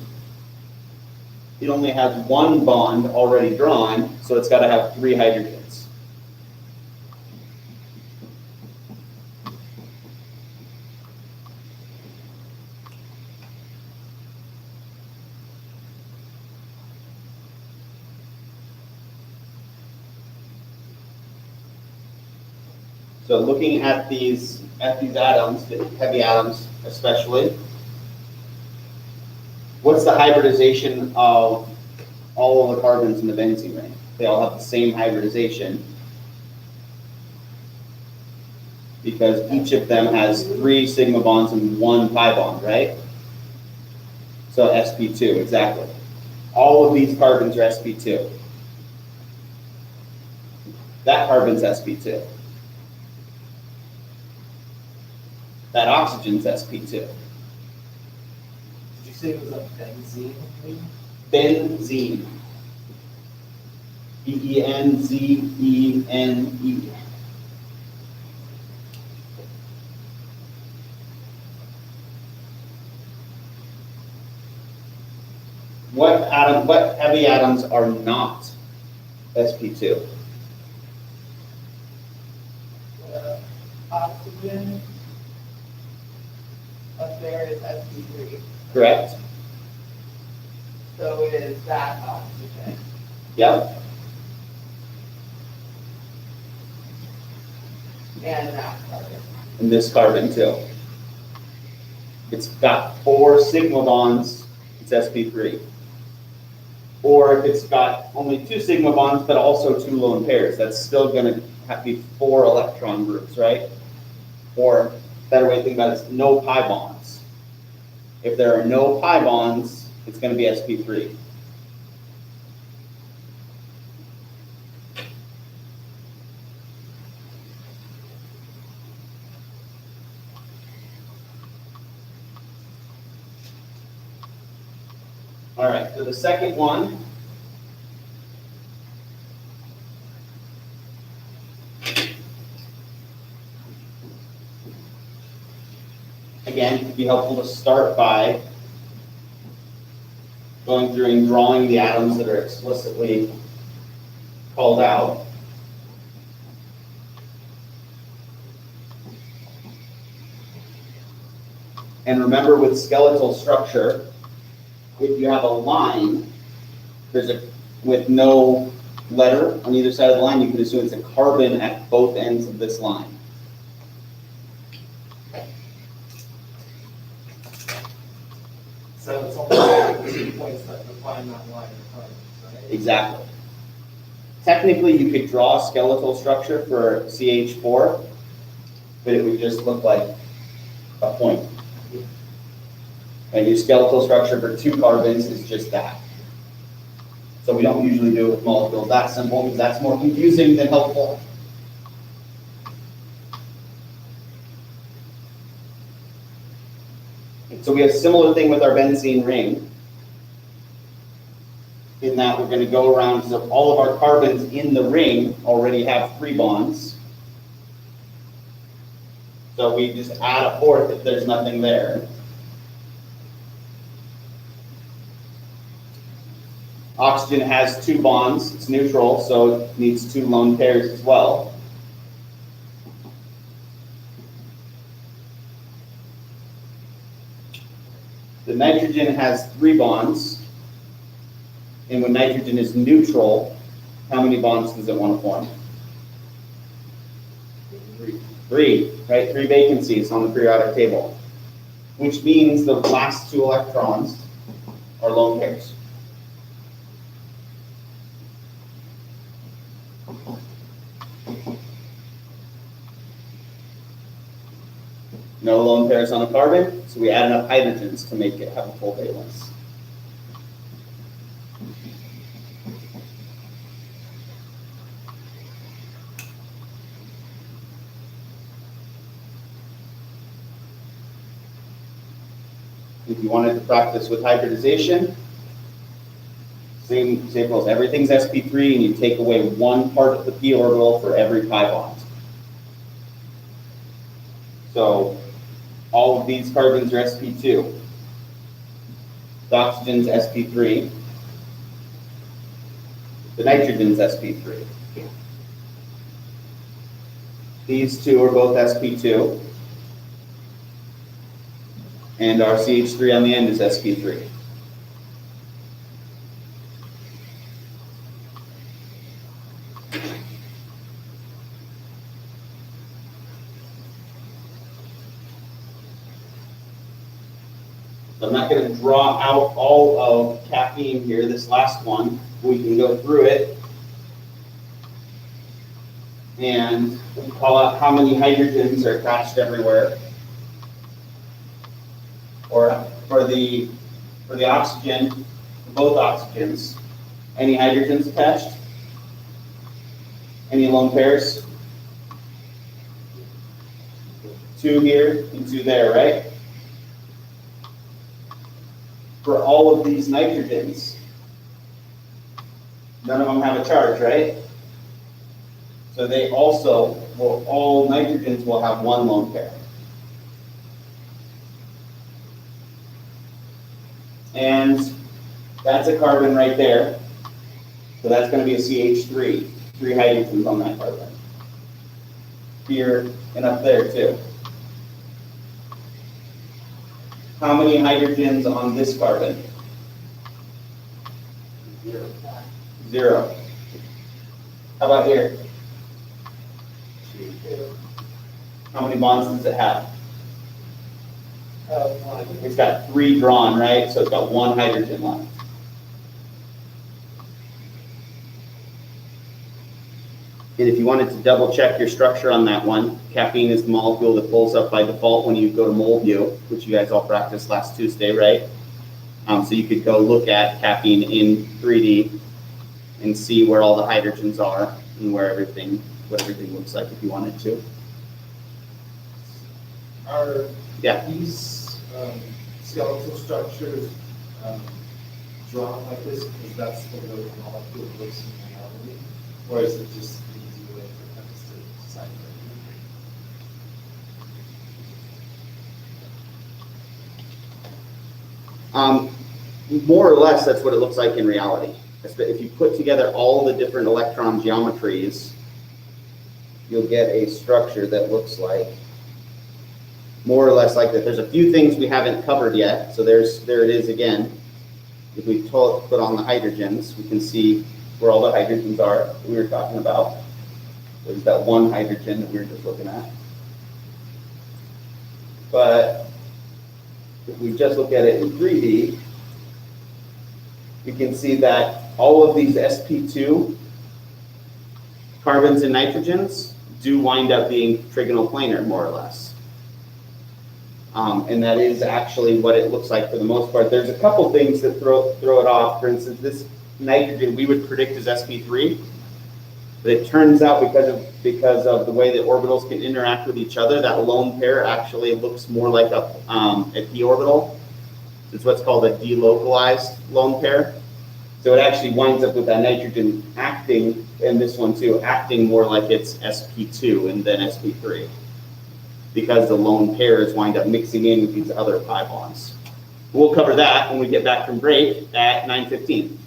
It only has 1 bond already drawn, so it's got to have 3 hydrogens. So looking at these atoms, the heavy atoms especially, what's the hybridization of all of the carbons in the benzene ring? They all have the same hybridization because each of them has 3 sigma bonds and 1 pi bond, right? So sp2, exactly. All of these carbons are sp2. That carbon's sp2. That oxygen's sp2. Did you say it was a benzene ring? Benzene. B-E-N-Z-E-N-E. What heavy atoms are not sp2. Oxygen up there is sp3. Correct? So it is that oxygen. Yep. And that carbon. And this carbon too. It's got 4 sigma bonds, it's sp3. Or if it's got only 2 sigma bonds, but also 2 lone pairs, that's still gonna have to be 4 electron groups, right? Or better way to think about it is no pi bonds. If there are no pi bonds, it's gonna be sp3. All right, so the second one, again, it would be helpful to start by going through and drawing the atoms that are explicitly called out. And remember with skeletal structure, if you have a line, with no letter on either side of the line, you can assume it's a carbon at both ends of this line. So it's only the 2 points that define that line of carbon, right? Exactly. Technically, you could draw a skeletal structure for CH4, but it would just look like a point. And your skeletal structure for 2 carbons is just that. So we don't usually do it with molecules that simple because that's more confusing than helpful. So we have a similar thing with our benzene ring, in that we're going to go around, so all of our carbons in the ring already have 3 bonds. So we just add a 4th if there's nothing there. Oxygen has 2 bonds, it's neutral, so it needs 2 lone pairs as well. The nitrogen has 3 bonds, and when nitrogen is neutral, how many bonds does it want to form? 3, right? 3 vacancies on the periodic table, which means the last 2 electrons are lone pairs. No lone pairs on a carbon, so we add enough hydrogens to make it have a full valence. If you wanted to practice with hybridization, same rules. Everything's sp3, and you take away 1 part of the p orbital for every pi bond. So all of these carbons are sp2. The oxygen's sp3. The nitrogen's sp3. These 2 are both sp2. And our CH3 on the end is sp3. So I'm not going to draw out all of caffeine here, this last one. We can go through it. And we'll call out how many hydrogens are attached everywhere. Or for the oxygen, for both oxygens, any hydrogens attached? Any lone pairs? 2 here and 2 there, right? For all of these nitrogens, none of them have a charge, right? So they also, well, all nitrogens will have 1 lone pair. And that's a carbon right there. So that's going to be a CH3, 3 hydrogens on that carbon. Here and up there too. How many hydrogens on this carbon? 0. How about here? How many bonds does it have? It's got 3 drawn, right? So it's got 1 hydrogen left. And if you wanted to double check your structure on that one, caffeine is the molecule that pulls up by default when you go to mold view, which you guys all practiced last Tuesday, right? So you could go look at caffeine in 3D and see where all the hydrogens are and where what everything looks like if you wanted to. Are Yeah. these skeletal structures drawn like this because that's the way the molecule looks in reality? Or is it just an easy way for chemists to decipher it? More or less, that's what it looks like in reality. If you put together all the different electron geometries, you'll get a structure that looks like more or less like that. There's a few things we haven't covered yet, so there it is again. If we put on the hydrogens, we can see where all the hydrogens are that we were talking about. There's that 1 hydrogen that we were just looking at. But if we just look at it in 3D, you can see that all of these sp2 carbons and nitrogens do wind up being trigonal planar, more or less. And that is actually what it looks like for the most part. There's a couple things that throw it off. For instance, this nitrogen we would predict as sp3, but it turns out because of the way the orbitals can interact with each other, that lone pair actually looks more like a p orbital. It's what's called a delocalized lone pair. So it actually winds up with that nitrogen acting, and this one too, acting more like it's sp2 and then sp3, because the lone pairs wind up mixing in with these other pi bonds. We'll cover that when we get back from break at 9:15.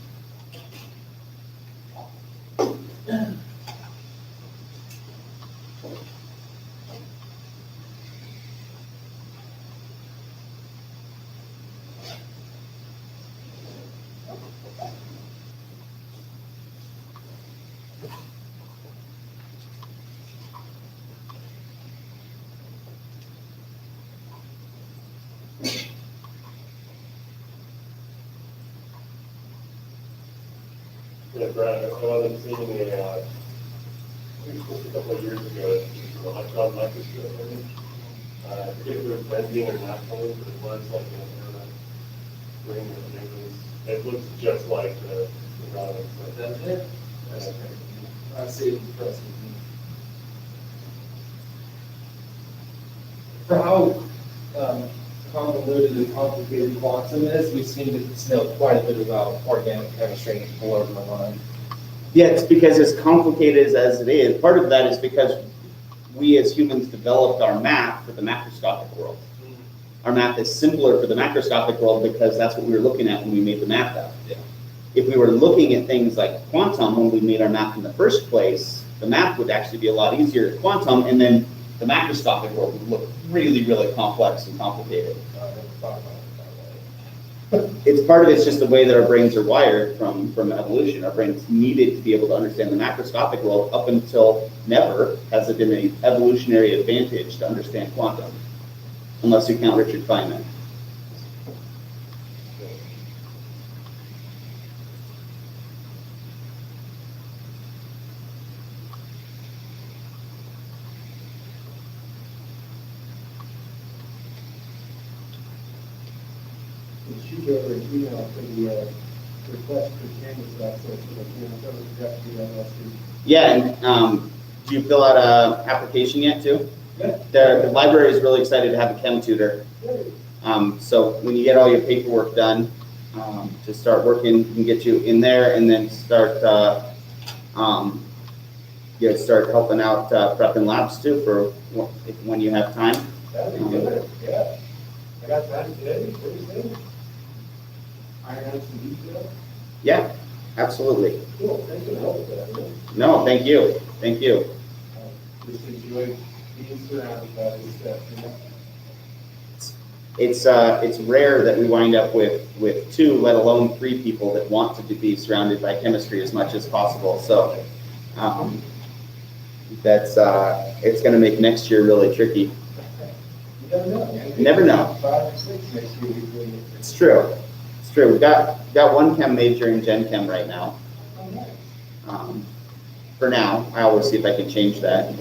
Yeah, Brad, I wasn't seeing I think it was a couple of years ago, an electron microscope image. I forget if it was benzene or naphthalene, but it was like a ring, and it looks just like the products. That's it? That's okay. I see it in person. For how convoluted and complicated quantum is, we seem to know quite a bit about organic chemistry and below my mind. Yeah, it's because as complicated as it is, part of that is because we as humans developed our math for the macroscopic world. Our math is simpler for the macroscopic world because that's what we were looking at when we made the math up. Yeah. If we were looking at things like quantum when we made our math in the first place, the math would actually be a lot easier at quantum, and then the macroscopic world would look really, really complex and complicated. I never thought about it that way. It's part of it's just the way that our brains are wired from evolution. Our brains needed to be able to understand the macroscopic world. Up until never has it been an evolutionary advantage to understand quantum, unless you count Richard Feynman. Shoot over an email for the request for canvas access to the campus. Yeah, and do you fill out an application yet too? Yeah. The library is really excited to have a chem tutor. So when you get all your paperwork done, to start working, we can get you in there and then start start helping out prepping labs too for when you have time. That'd be good, yeah. I got time today, what do you think? Iron out some detail? Yeah, absolutely. Cool, thanks for the help with that, man. No, thank you, thank you. Just enjoy being surrounded by this stuff, you know? It's rare that we wind up with 2, let alone 3 people that want to be surrounded by chemistry as much as possible. So that's it's going to make next year really tricky. You never know, man. You never know. 5 or 6 next year, usually. It's true. It's true. We've got one chem major in Gen Chem right now. Oh, nice. For now, I always see if I can change that.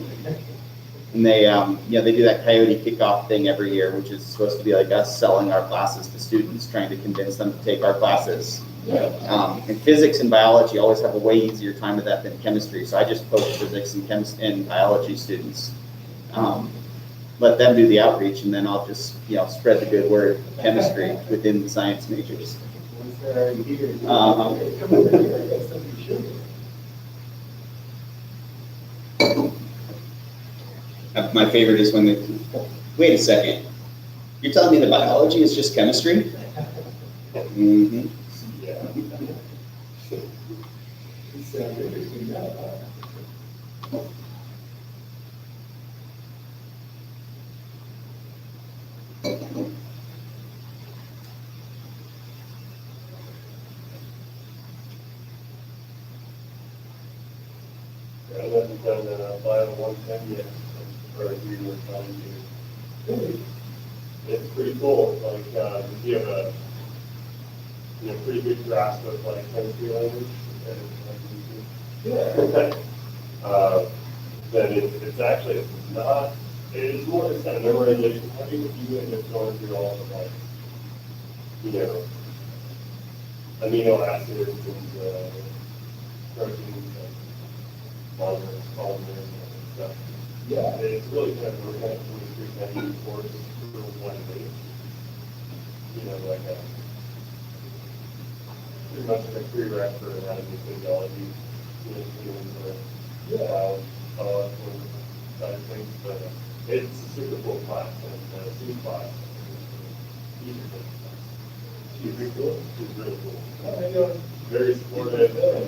And they, they do that coyote kickoff thing every year, which is supposed to be like us selling our classes to students, trying to convince them to take our classes. And physics and biology always have a way easier time with that than chemistry. So I just poach physics and biology students. Let them do the outreach, and then I'll just, spread the good word of chemistry within the science majors. Once they're already here, Uh-huh. come over here, I got something to show you. My favorite is when they, wait a second, you're telling me that biology is just chemistry? Mm-hmm. Yeah. It sounds interesting now. I haven't done a bio 110 yet, or you were trying to. It's pretty cool, like, you have a, pretty good grasp of like chemistry language. Yeah. Then it's actually, it's not, it's more just kind of memorization heavy, but you end up going through all the like, amino acids and proteins and polymers and stuff. Yeah. It's really kind of, we're kind of doing pretty heavy course for one day. Like a, pretty much like a prereq for anatomy, physiology, biological side of things, but it's a super cool class, and C class. She's pretty cool. She's really cool. Very supportive, and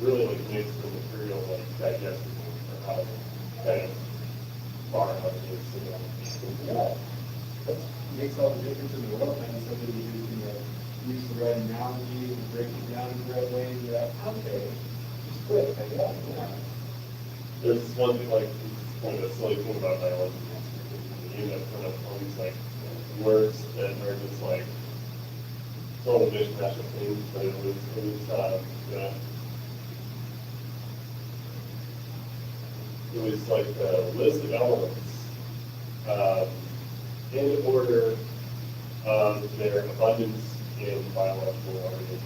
really like makes the material like digestible for how kind of far out it is. Yeah. That makes all the difference in the world, man. Somebody who can use the right analogy and break it down in the right way, and you're like, okay, just quick, I got it. Yeah. There's this one thing, like, it's kind of a silly thing about biology. You end up kind of all these, like, words that are just, like, total mishmash of things, but it was like a list of elements in order of their abundance in biological organisms.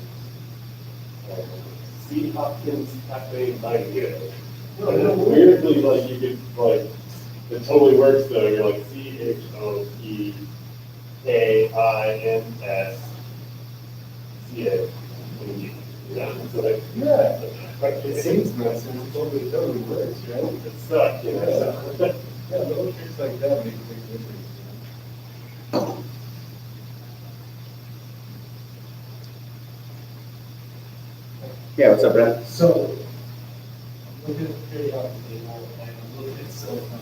C. Hopkins cafe idea. Weirdly, like you could like it totally works though. You're like CHOPKINSCA. So like Yeah. It seems nonsense, it totally works, right? it's stuck, Yeah, little tricks like that make a big difference. Yeah, what's up, Brett? So, I'm looking at the periodic table and I'm looking at silicon,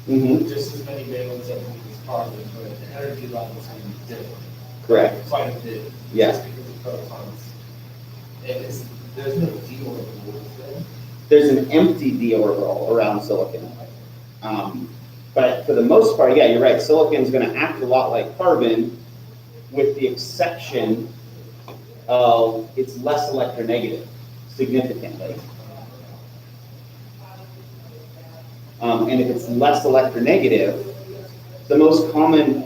Mm-hmm. just as many valence I think as carbon, but the energy levels can be different. Correct. Quite a bit. Yeah. Just because of protons. And there's no d orbital there. There's an empty d orbital around silicon. But for the most part, yeah, you're right. Silicon is going to act a lot like carbon, with the exception of it's less electronegative, significantly. And if it's less electronegative, the most common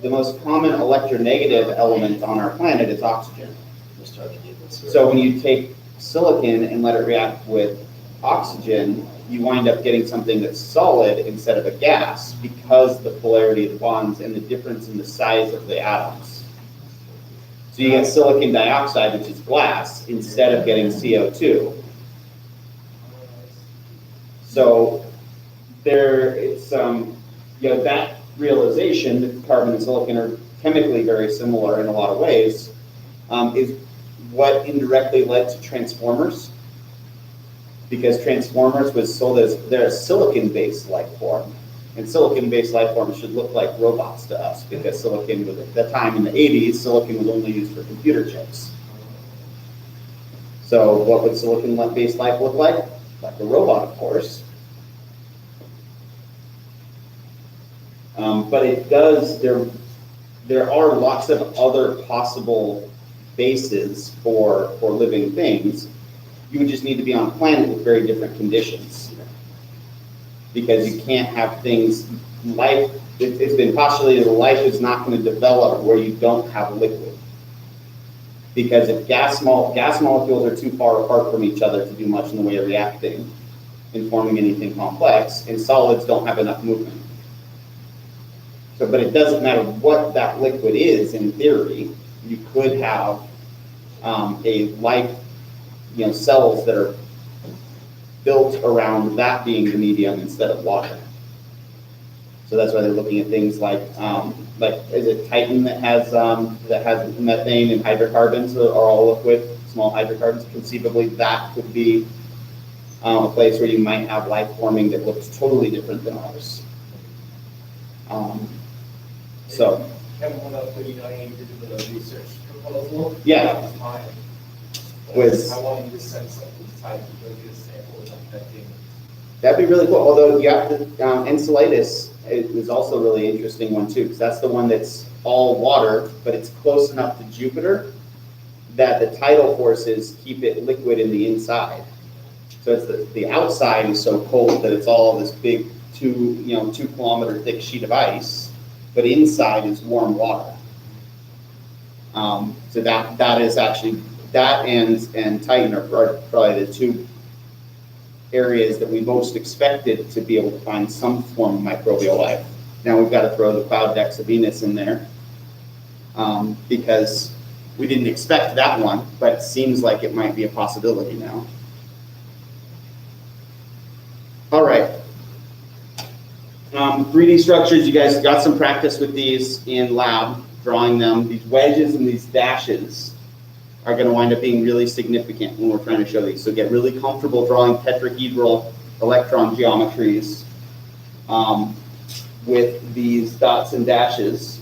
electronegative element on our planet is oxygen. So when you take silicon and let it react with oxygen, you wind up getting something that's solid instead of a gas, because the polarity of the bonds and the difference in the size of the atoms. So you get silicon dioxide, which is glass, instead of getting CO2. So it's that realization that carbon and silicon are chemically very similar in a lot of ways is what indirectly led to transformers, because transformers was sold as they're a silicon-based life form, and silicon-based life forms should look like robots to us, because silicon was, at that time in the 80s, silicon was only used for computer chips. So what would silicon-based life look like? Like a robot, of course. But it does, there are lots of other possible bases for living things. You would just need to be on a planet with very different conditions. Because you can't have things, life, it's been postulated that life is not going to develop where you don't have liquid. Because if gas molecules are too far apart from each other to do much in the way of reacting and forming anything complex, and solids don't have enough movement. So, but it doesn't matter what that liquid is, in theory, you could have a life, cells that are built around that being the medium instead of water. So that's why they're looking at things like is it Titan that has methane and hydrocarbons that are all liquid, small hydrocarbons? Conceivably, that could be a place where you might have life forming that looks totally different than ours. So. Kevin, one of the the research proposal. Yeah. That was mine. I want you to send something to type to go get a sample of that thing. That'd be really cool. Although you have to, enceladus is also a really interesting one too, because that's the one that's all water, but it's close enough to Jupiter that the tidal forces keep it liquid in the inside. So it's the outside is so cold that it's all this big 2 kilometer thick sheet of ice, but inside is warm water. So that is actually, that and Titan are probably the two areas that we most expected to be able to find some form of microbial life. Now we've got to throw the cloud decks of Venus in there because we didn't expect that one, but it seems like it might be a possibility now. All right. 3D structures, you guys got some practice with these in lab, drawing them. These wedges and these dashes are going to wind up being really significant when we're trying to show these. So get really comfortable drawing tetrahedral electron geometries with these dots and dashes.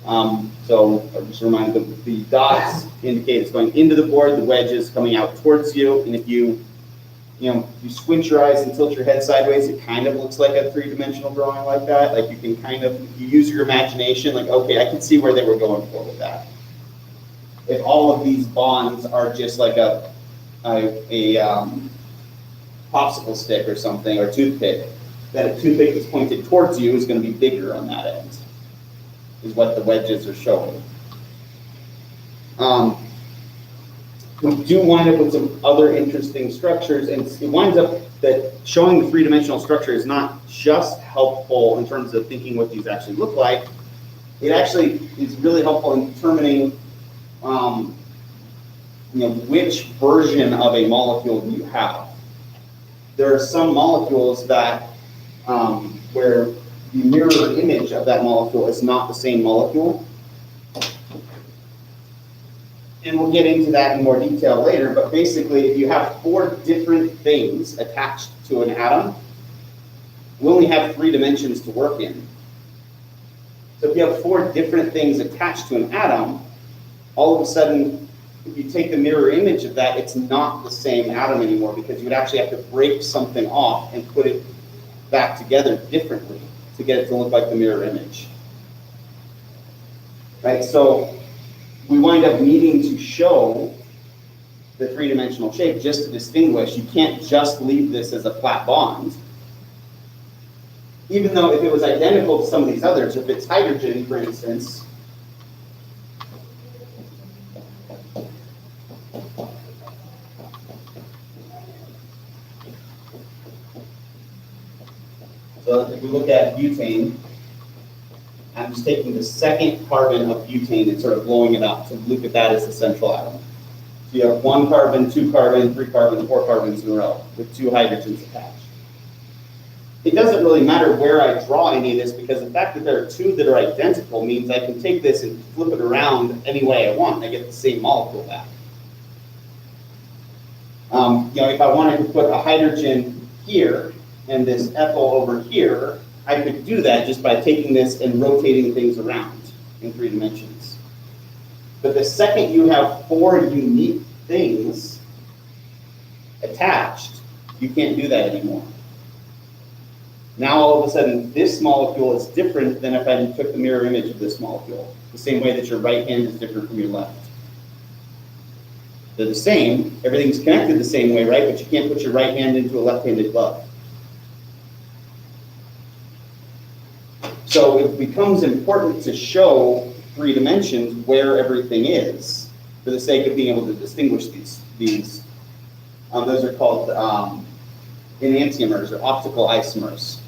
So I'll just remind you, the dots indicate it's going into the board, the wedges coming out towards you, and if you squint your eyes and tilt your head sideways, it kind of looks like a three-dimensional drawing like that. Like you can kind of, you use your imagination, like, okay, I can see where they were going for with that. If all of these bonds are just like a popsicle stick or something, or toothpick, then a toothpick that's pointed towards you is going to be bigger on that end, is what the wedges are showing. We do wind up with some other interesting structures, and it winds up that showing the three-dimensional structure is not just helpful in terms of thinking what these actually look like. It actually is really helpful in determining which version of a molecule you have. There are some molecules that where the mirror image of that molecule is not the same molecule. And we'll get into that in more detail later, but basically if you have 4 different things attached to an atom, we only have 3 dimensions to work in. So if you have 4 different things attached to an atom, all of a sudden, if you take the mirror image of that, it's not the same atom anymore, because you would actually have to break something off and put it back together differently to get it to look like the mirror image. Right, so we wind up needing to show the three-dimensional shape just to distinguish. You can't just leave this as a flat bond. Even though if it was identical to some of these others, if it's hydrogen, for instance, so if we look at butane, I'm just taking the second carbon of butane and sort of blowing it up to look at that as the central atom. So you have 1 carbon, 2 carbon, 3 carbon, 4 carbons in a row with 2 hydrogens attached. it doesn't really matter where I draw any of this, because the fact that there are two that are identical means I can take this and flip it around any way I want, and I get the same molecule back. If I wanted to put a hydrogen here and this ethyl over here, I could do that just by taking this and rotating things around in 3 dimensions. But the second you have 4 unique things attached, you can't do that anymore. Now all of a sudden, this molecule is different than if I took the mirror image of this molecule, the same way that your right hand is different from your left. They're the same, everything's connected the same way, right? But you can't put your right hand into a left-handed glove. So it becomes important to show 3 dimensions where everything is, for the sake of being able to distinguish these. Those are called enantiomers, or optical isomers.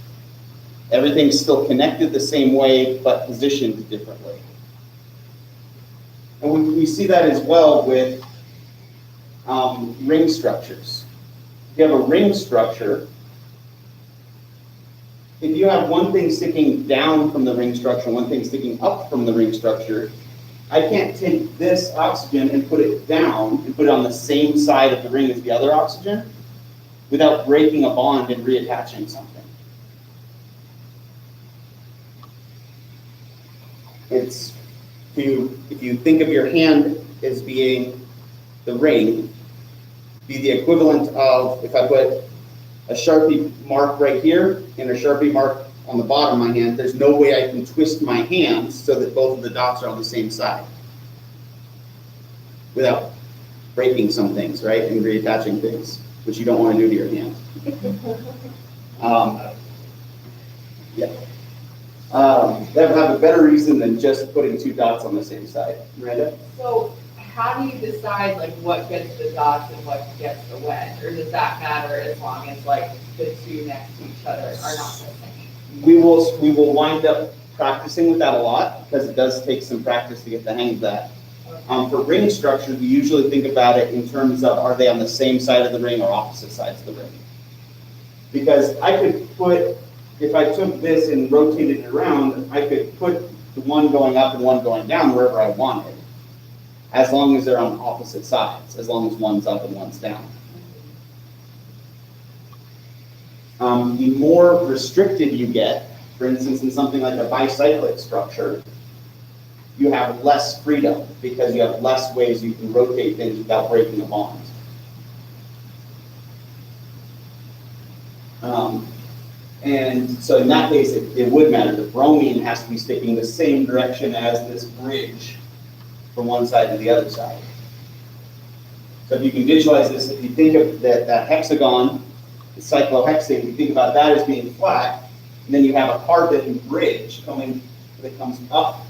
Everything's still connected the same way, but positioned differently. And we see that as well with ring structures. If you have a ring structure, if you have one thing sticking down from the ring structure, one thing sticking up from the ring structure, I can't take this oxygen and put it down and put it on the same side of the ring as the other oxygen without breaking a bond and reattaching something. If you think of your hand as being the ring, be the equivalent of, if I put a Sharpie mark right here and a Sharpie mark on the bottom of my hand, there's no way I can twist my hands so that both of the dots are on the same side without breaking some things, right, and reattaching things, which you don't want to do to your hand. That would have a better reason than just putting 2 dots on the same side. Miranda? So how do you decide like what gets the dots and what gets the wedge? Or does that matter as long as like the 2 next to each other are not the same? We will wind up practicing with that a lot, because it does take some practice to get the hang of that. For ring structures, we usually think about it in terms of, are they on the same side of the ring or opposite sides of the ring? Because I could put, if I took this and rotated it around, I could put the one going up and one going down wherever I wanted, as long as they're on opposite sides, as long as one's up and one's down. The more restricted you get, for instance, in something like a bicyclic structure, you have less freedom because you have less ways you can rotate things without breaking a bond. And so in that case, it would matter. The bromine has to be sticking the same direction as this bridge from one side to the other side. So if you can visualize this, if you think of that hexagon, the cyclohexane, you think about that as being flat, and then you have a carbon bridge that comes up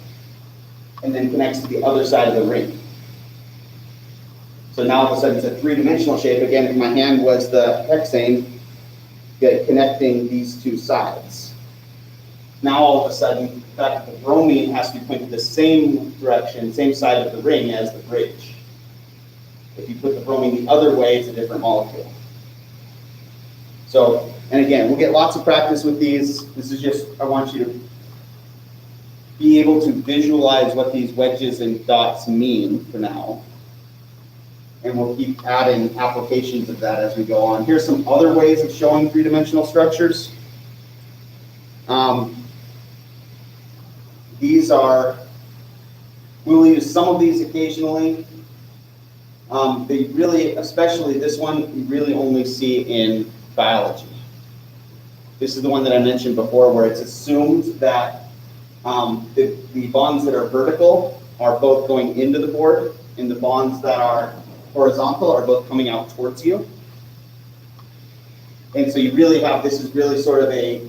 and then connects to the other side of the ring. So now all of a sudden it's a 3-dimensional shape. Again, if my hand was the hexane, connecting these 2 sides. Now all of a sudden, in fact, the bromine has to be pointed the same direction, same side of the ring as the bridge. If you put the bromine the other way, it's a different molecule. So, and again, we'll get lots of practice with these. This is just, I want you to be able to visualize what these wedges and dots mean for now. And we'll keep adding applications of that as we go on. Here's some other ways of showing 3-dimensional structures. We'll use some of these occasionally. They really, especially this one, we really only see in biology. This is the one that I mentioned before, where it's assumed that the bonds that are vertical are both going into the board, and the bonds that are horizontal are both coming out towards you. And so you really have, this is really sort of a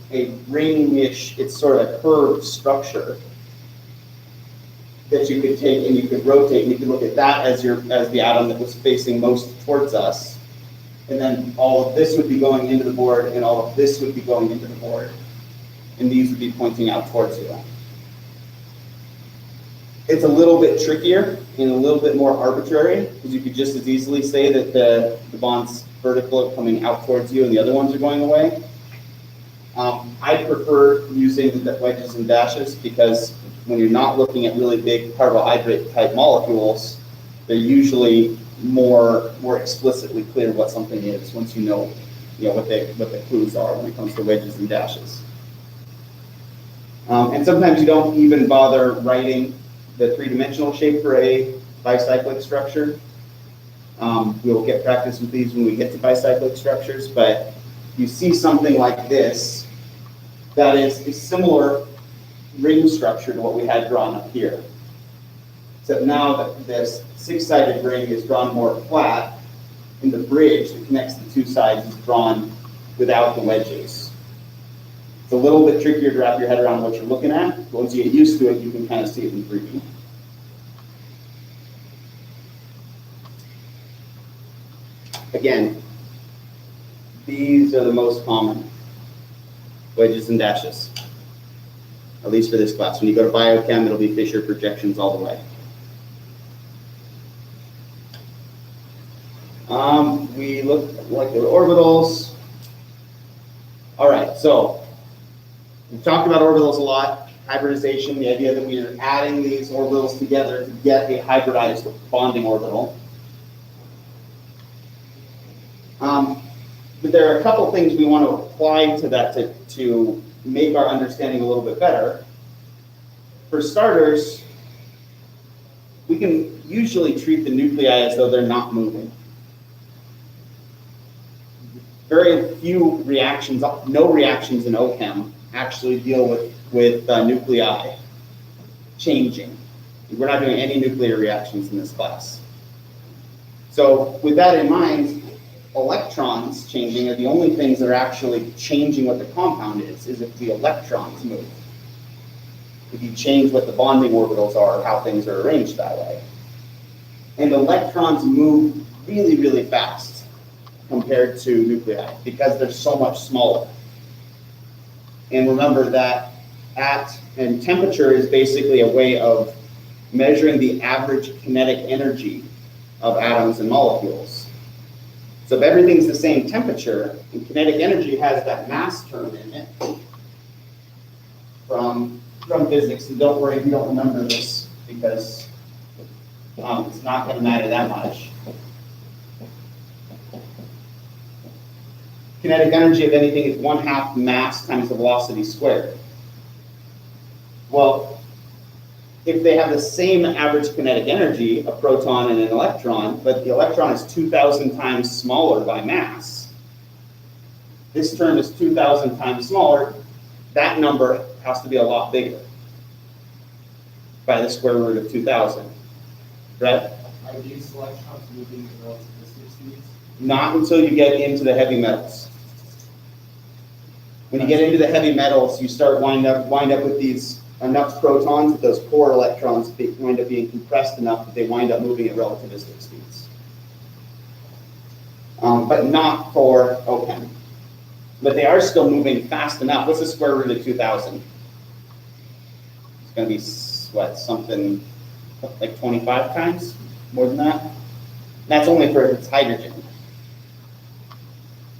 ring-ish, it's sort of a curved structure that you could take and you could rotate, and you could look at that as the atom that was facing most towards us. And then all of this would be going into the board, and all of this would be going into the board. And these would be pointing out towards you. It's a little bit trickier and a little bit more arbitrary, because you could just as easily say that the bonds vertical are coming out towards you and the other ones are going away. I prefer using the wedges and dashes because when you're not looking at really big carbohydrate type molecules, they're usually more explicitly clear what something is once you know what the clues are when it comes to wedges and dashes. And sometimes you don't even bother writing the three-dimensional shape for a bicyclic structure. We'll get practice with these when we get to bicyclic structures, but you see something like this that is a similar ring structure to what we had drawn up here. Except now that this six-sided ring is drawn more flat, and the bridge that connects the two sides is drawn without the wedges. It's a little bit trickier to wrap your head around what you're looking at. Once you get used to it, you can kind of see it in 3D. Again, these are the most common wedges and dashes, at least for this class. When you go to biochem, it'll be Fisher projections all the way. We look like the orbitals. All right, so we've talked about orbitals a lot. Hybridization, the idea that we are adding these orbitals together to get a hybridized bonding orbital. But there are a couple things we want to apply to that to make our understanding a little bit better. For starters, we can usually treat the nuclei as though they're not moving. Very few reactions, no reactions in OChem actually deal with nuclei changing. We're not doing any nuclear reactions in this class. So with that in mind, electrons changing are the only things that are actually changing what the compound is if the electrons move. If you change what the bonding orbitals are, or how things are arranged that way. And electrons move really, really fast compared to nuclei because they're so much smaller. And remember that and temperature is basically a way of measuring the average kinetic energy of atoms and molecules. So if everything's the same temperature, and kinetic energy has that mass term in it from physics, and don't worry if you don't remember this because it's not going to matter that much. Kinetic energy of anything is 1/2 mass times the velocity squared. Well, if they have the same average kinetic energy, a proton and an electron, but the electron is 2,000 times smaller by mass, this term is 2,000 times smaller, that number has to be a lot bigger by the square root of 2,000, right? Are these electrons moving at relativistic speeds? Not until you get into the heavy metals. When you get into the heavy metals, you start wind up with these enough protons that those core electrons wind up being compressed enough that they wind up moving at relativistic speeds. But not for OChem. But they are still moving fast enough. What's the square root of 2,000? It's going to be, what, something like 25 times? More than that? That's only for its hydrogen.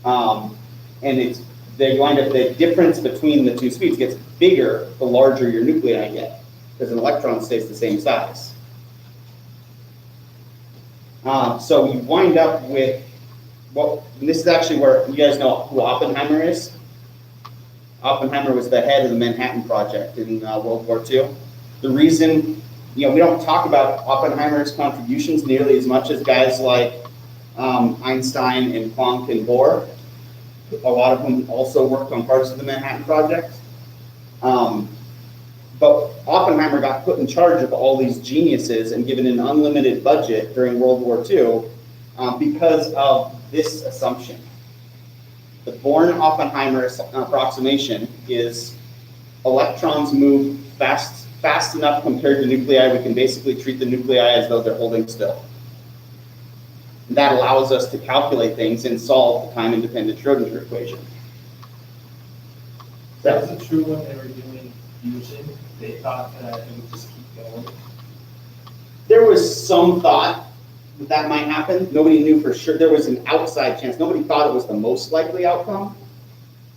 And they wind up, the difference between the two speeds gets bigger the larger your nuclei get, because an electron stays the same size. So you wind up with, well, this is actually where, you guys know who Oppenheimer is? Oppenheimer was the head of the Manhattan Project in World War II. The reason, we don't talk about Oppenheimer's contributions nearly as much as guys like Einstein and Planck and Bohr. A lot of them also worked on parts of the Manhattan Project. But Oppenheimer got put in charge of all these geniuses and given an unlimited budget during World War II because of this assumption. The Born-Oppenheimer approximation is electrons move fast enough compared to nuclei, we can basically treat the nuclei as though they're holding still. And that allows us to calculate things and solve the time-independent Schrodinger equation. That wasn't true when they were doing fusion. They thought that it would just keep going. There was some thought that might happen. Nobody knew for sure. There was an outside chance. Nobody thought it was the most likely outcome.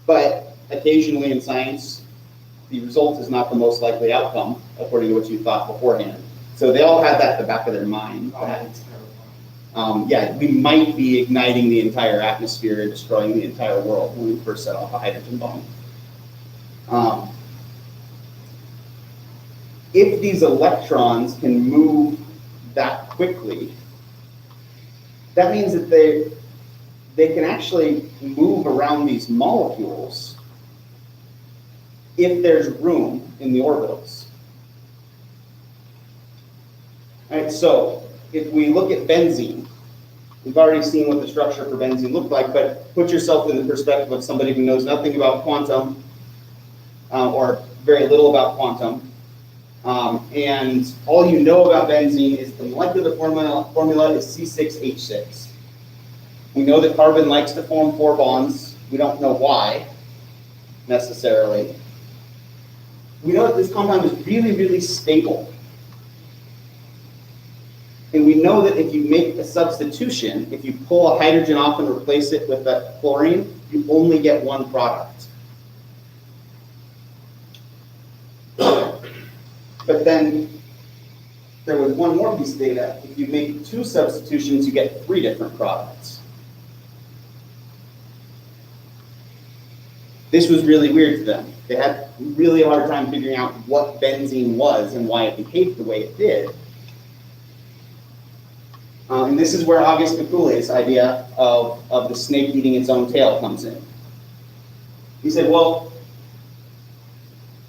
But occasionally in science, the result is not the most likely outcome, according to what you thought beforehand. So they all had that at the back of their mind. Oh, That, that's terrifying. yeah, we might be igniting the entire atmosphere and destroying the entire world when we first set off a hydrogen bomb. If these electrons can move that quickly, that means that they can actually move around these molecules if there's room in the orbitals. All right, so if we look at benzene, we've already seen what the structure for benzene looked like, but put yourself in the perspective of somebody who knows nothing about quantum or very little about quantum. And all you know about benzene is the molecular formula is C6H6. We know that carbon likes to form 4 bonds. We don't know why, necessarily. We know that this compound is really, really stable. And we know that if you make a substitution, if you pull a hydrogen off and replace it with a chlorine, you only get one product. But then there was one more piece of data. If you make 2 substitutions, you get 3 different products. This was really weird to them. They had really a hard time figuring out what benzene was and why it behaved the way it did. And this is where August Kekulé's idea of the snake eating its own tail comes in. He said, well,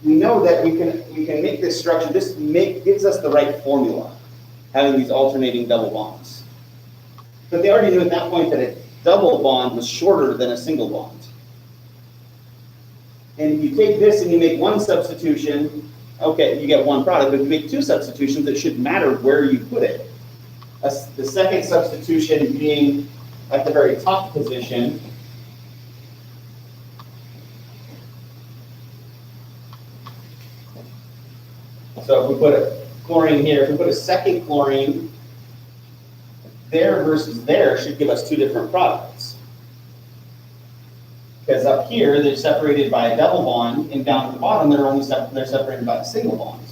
we know that we can make this structure, gives us the right formula, having these alternating double bonds. But they already knew at that point that a double bond was shorter than a single bond. And if you take this and you make 1 substitution, okay, you get 1 product, but if you make 2 substitutions, it should matter where you put it. The second substitution being at the very top position. So if we put a chlorine here, if we put a second chlorine, there versus there should give us 2 different products. Because up here, they're separated by a double bond, and down at the bottom, they're separated by a single bond.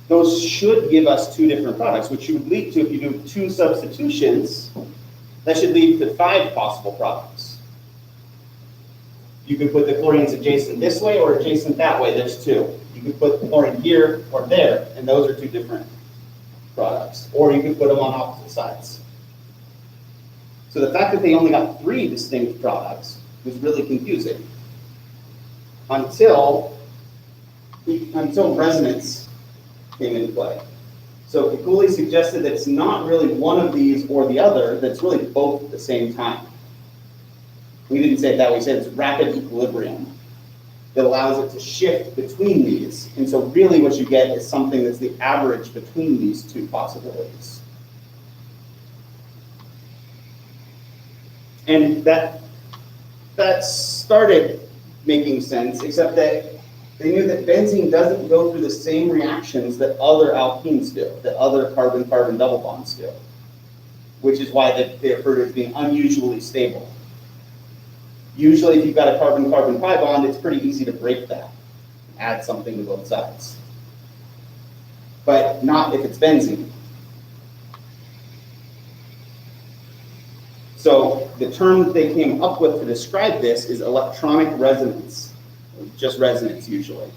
Those should give us 2 different products, which would lead to, if you do 2 substitutions, that should lead to 5 possible products. You could put the chlorines adjacent this way or adjacent that way, there's 2. You could put the chlorine here or there, and those are 2 different products. Or you could put them on opposite sides. So the fact that they only got 3 distinct products was really confusing. Until resonance came into play. So Kekulé suggested that it's not really one of these or the other, that's really both at the same time. We didn't say it that way, we said it's rapid equilibrium that allows it to shift between these. And so really what you get is something that's the average between these 2 possibilities. And that started making sense, except that they knew that benzene doesn't go through the same reactions that other alkenes do, that other carbon-carbon double bonds do, which is why they refer to it as being unusually stable. Usually, if you've got a carbon-carbon pi bond, it's pretty easy to break that, add something to both sides. But not if it's benzene. So the term that they came up with to describe this is electronic resonance, just resonance usually.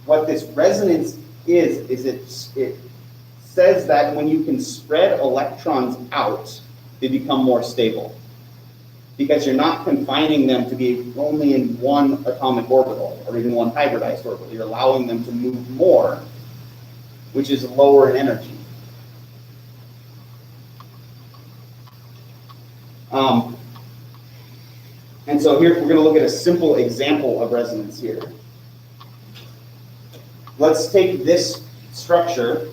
What this resonance is it says that when you can spread electrons out, they become more stable. Because you're not confining them to be only in 1 atomic orbital or even 1 hybridized orbital. You're allowing them to move more, which is lower in energy. And so here we're going to look at a simple example of resonance here. Let's take this structure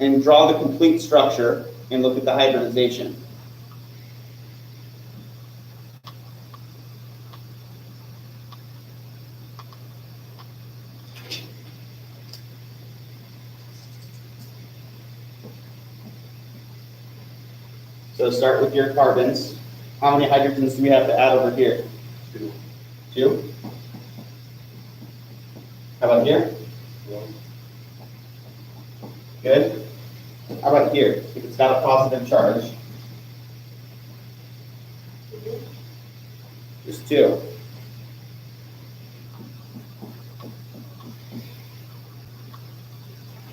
and draw the complete structure and look at the hybridization. So start with your carbons. How many hydrogens do we have to add over here? 2. 2? How about here? 1. Good. How about here? If it's got a positive charge? Just 2.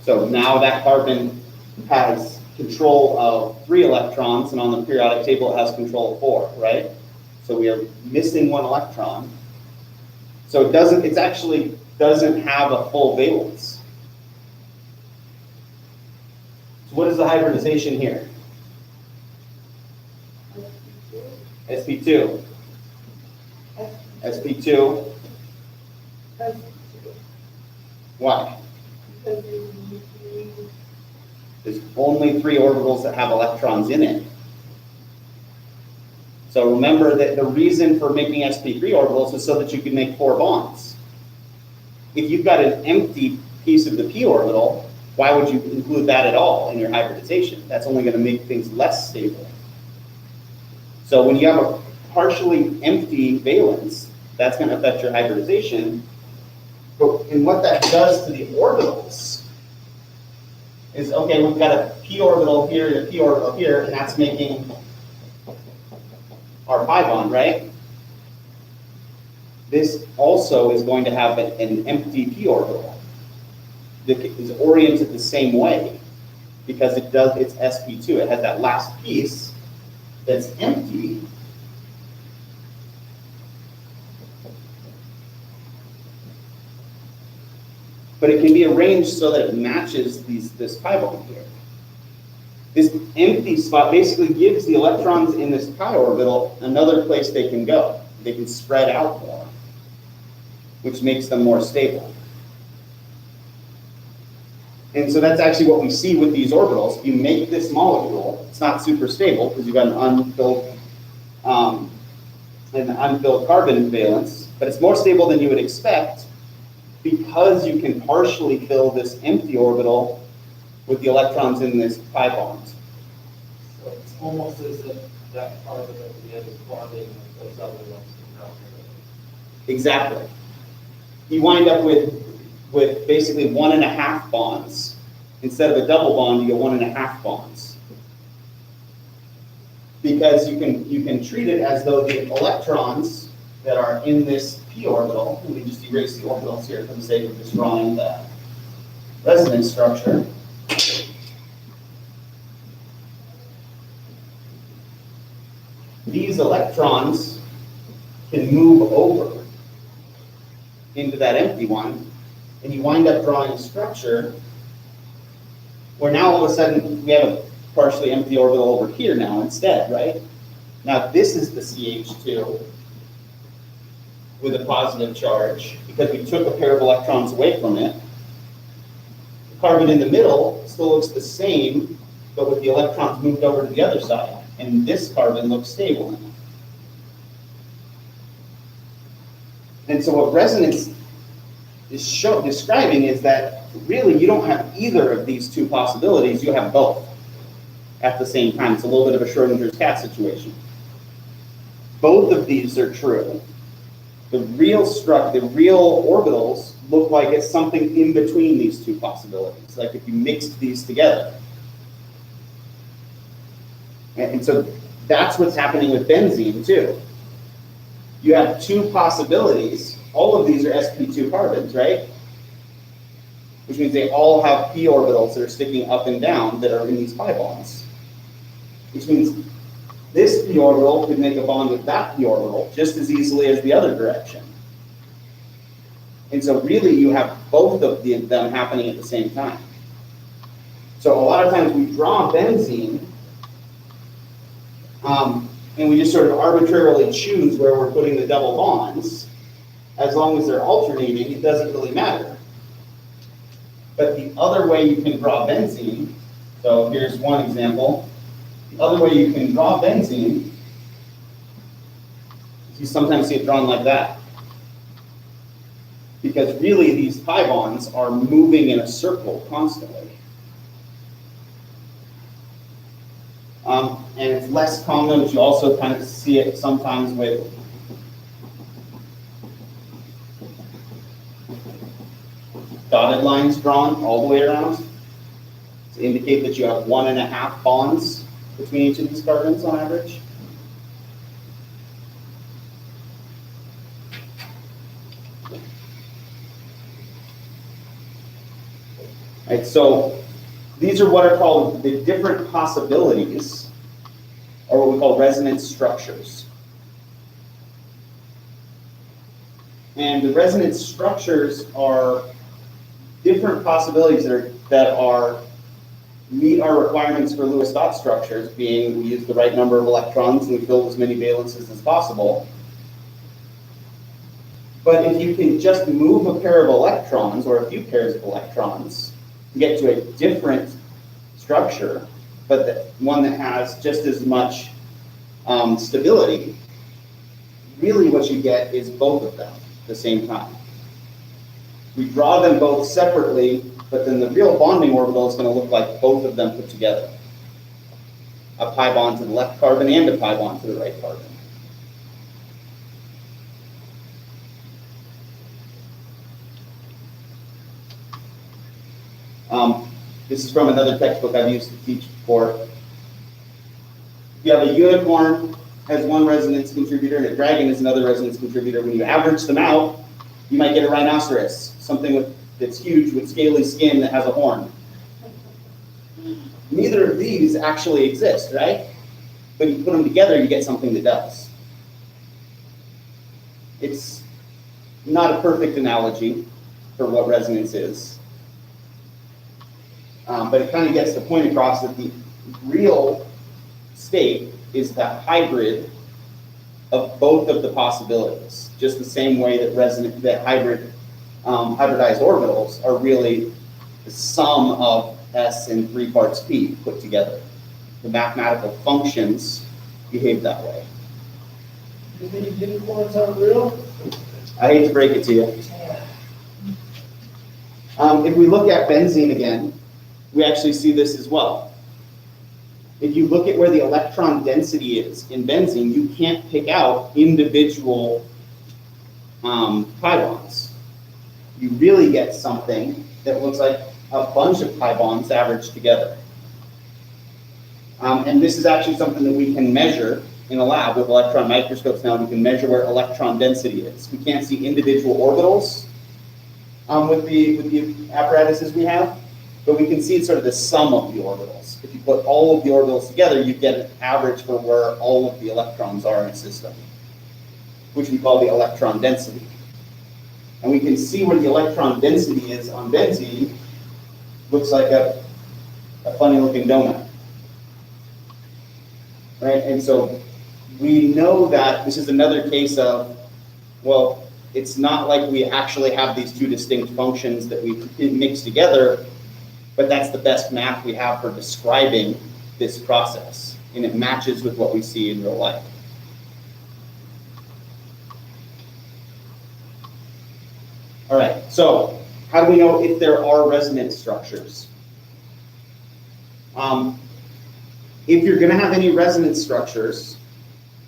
So now that carbon has control of 3 electrons, and on the periodic table it has control of 4, right? So we are missing 1 electron. So it actually doesn't have a full valence. So what is the hybridization here? sp2. sp2. Why? There's only 3 orbitals that have electrons in it. So remember that the reason for making sp3 orbitals is so that you can make 4 bonds. If you've got an empty piece of the p orbital, why would you include that at all in your hybridization? That's only going to make things less stable. So when you have a partially empty valence, that's going to affect your hybridization. And what that does to the orbitals is, okay, we've got a p orbital here and a p orbital here, and that's making our pi bond, right? This also is going to have an empty p orbital that is oriented the same way because it's sp2. It has that last piece that's empty. But it can be arranged so that it matches this pi bond here. This empty spot basically gives the electrons in this pi orbital another place they can go. They can spread out more, which makes them more stable. And so that's actually what we see with these orbitals. You make this molecule, it's not super stable because you've got an unfilled carbon valence, but it's more stable than you would expect because you can partially fill this empty orbital with the electrons in this pi bond. So it's almost as if that carbon at the end is bonding with those other ones. Exactly. You wind up with basically 1.5 bonds. Instead of a double bond, you get 1.5 bonds. Because you can treat it as though the electrons that are in this p orbital, and we just erase the orbitals here for the sake of just drawing the resonance structure. These electrons can move over into that empty one, and you wind up drawing a structure where now all of a sudden we have a partially empty orbital over here now instead, right? Now this is the CH2 with a positive charge because we took a pair of electrons away from it. The carbon in the middle still looks the same, but with the electrons moved over to the other side, and this carbon looks stable now. And so what resonance is describing is that really you don't have either of these 2 possibilities, you have both at the same time. It's a little bit of a Schrodinger's cat situation. Both of these are true. The real orbitals look like it's something in between these 2 possibilities, like if you mixed these together. And so that's what's happening with benzene too. You have 2 possibilities. All of these are sp2 carbons, right? Which means they all have p orbitals that are sticking up and down that are in these pi bonds. Which means this p orbital could make a bond with that p orbital just as easily as the other direction. And so really you have both of them happening at the same time. So a lot of times we draw benzene and we just sort of arbitrarily choose where we're putting the double bonds. As long as they're alternating, it doesn't really matter. But the other way you can draw benzene, so here's one example. The other way you can draw benzene, you sometimes see it drawn like that. Because really these pi bonds are moving in a circle constantly. And it's less common, but you also kind of see it sometimes with dotted lines drawn all the way around to indicate that you have 1.5 bonds between each of these carbons on average. Right, so these are what are called the different possibilities, or what we call resonance structures. And the resonance structures are different possibilities that meet our requirements for Lewis dot structures, being we use the right number of electrons and we fill as many valences as possible. But if you can just move a pair of electrons or a few pairs of electrons to get to a different structure, but one that has just as much stability, really what you get is both of them at the same time. We draw them both separately, but then the real bonding orbital is going to look like both of them put together. A pi bond to the left carbon and a pi bond to the right carbon. This is from another textbook I've used to teach before. If you have a unicorn has one resonance contributor and a dragon is another resonance contributor, when you average them out, you might get a rhinoceros, something that's huge with scaly skin that has a horn. Neither of these actually exist, right? But you put them together, you get something that does. It's not a perfect analogy for what resonance is. But it kind of gets the point across that the real state is the hybrid of both of the possibilities, just the same way that hybridized orbitals are really the sum of S and 3 parts P put together. The mathematical functions behave that way. You think unicorns aren't real? I hate to break it to you. If we look at benzene again, we actually see this as well. If you look at where the electron density is in benzene, you can't pick out individual pi bonds. You really get something that looks like a bunch of pi bonds averaged together. And this is actually something that we can measure in a lab with electron microscopes now. We can measure where electron density is. We can't see individual orbitals with the apparatuses we have, but we can see sort of the sum of the orbitals. If you put all of the orbitals together, you get an average for where all of the electrons are in a system, which we call the electron density. And we can see where the electron density is on benzene. Looks like a funny looking donut. Right? And so we know that this is another case of, well, it's not like we actually have these two distinct functions that we mix together, but that's the best math we have for describing this process, and it matches with what we see in real life. All right, so how do we know if there are resonance structures? If you're going to have any resonance structures,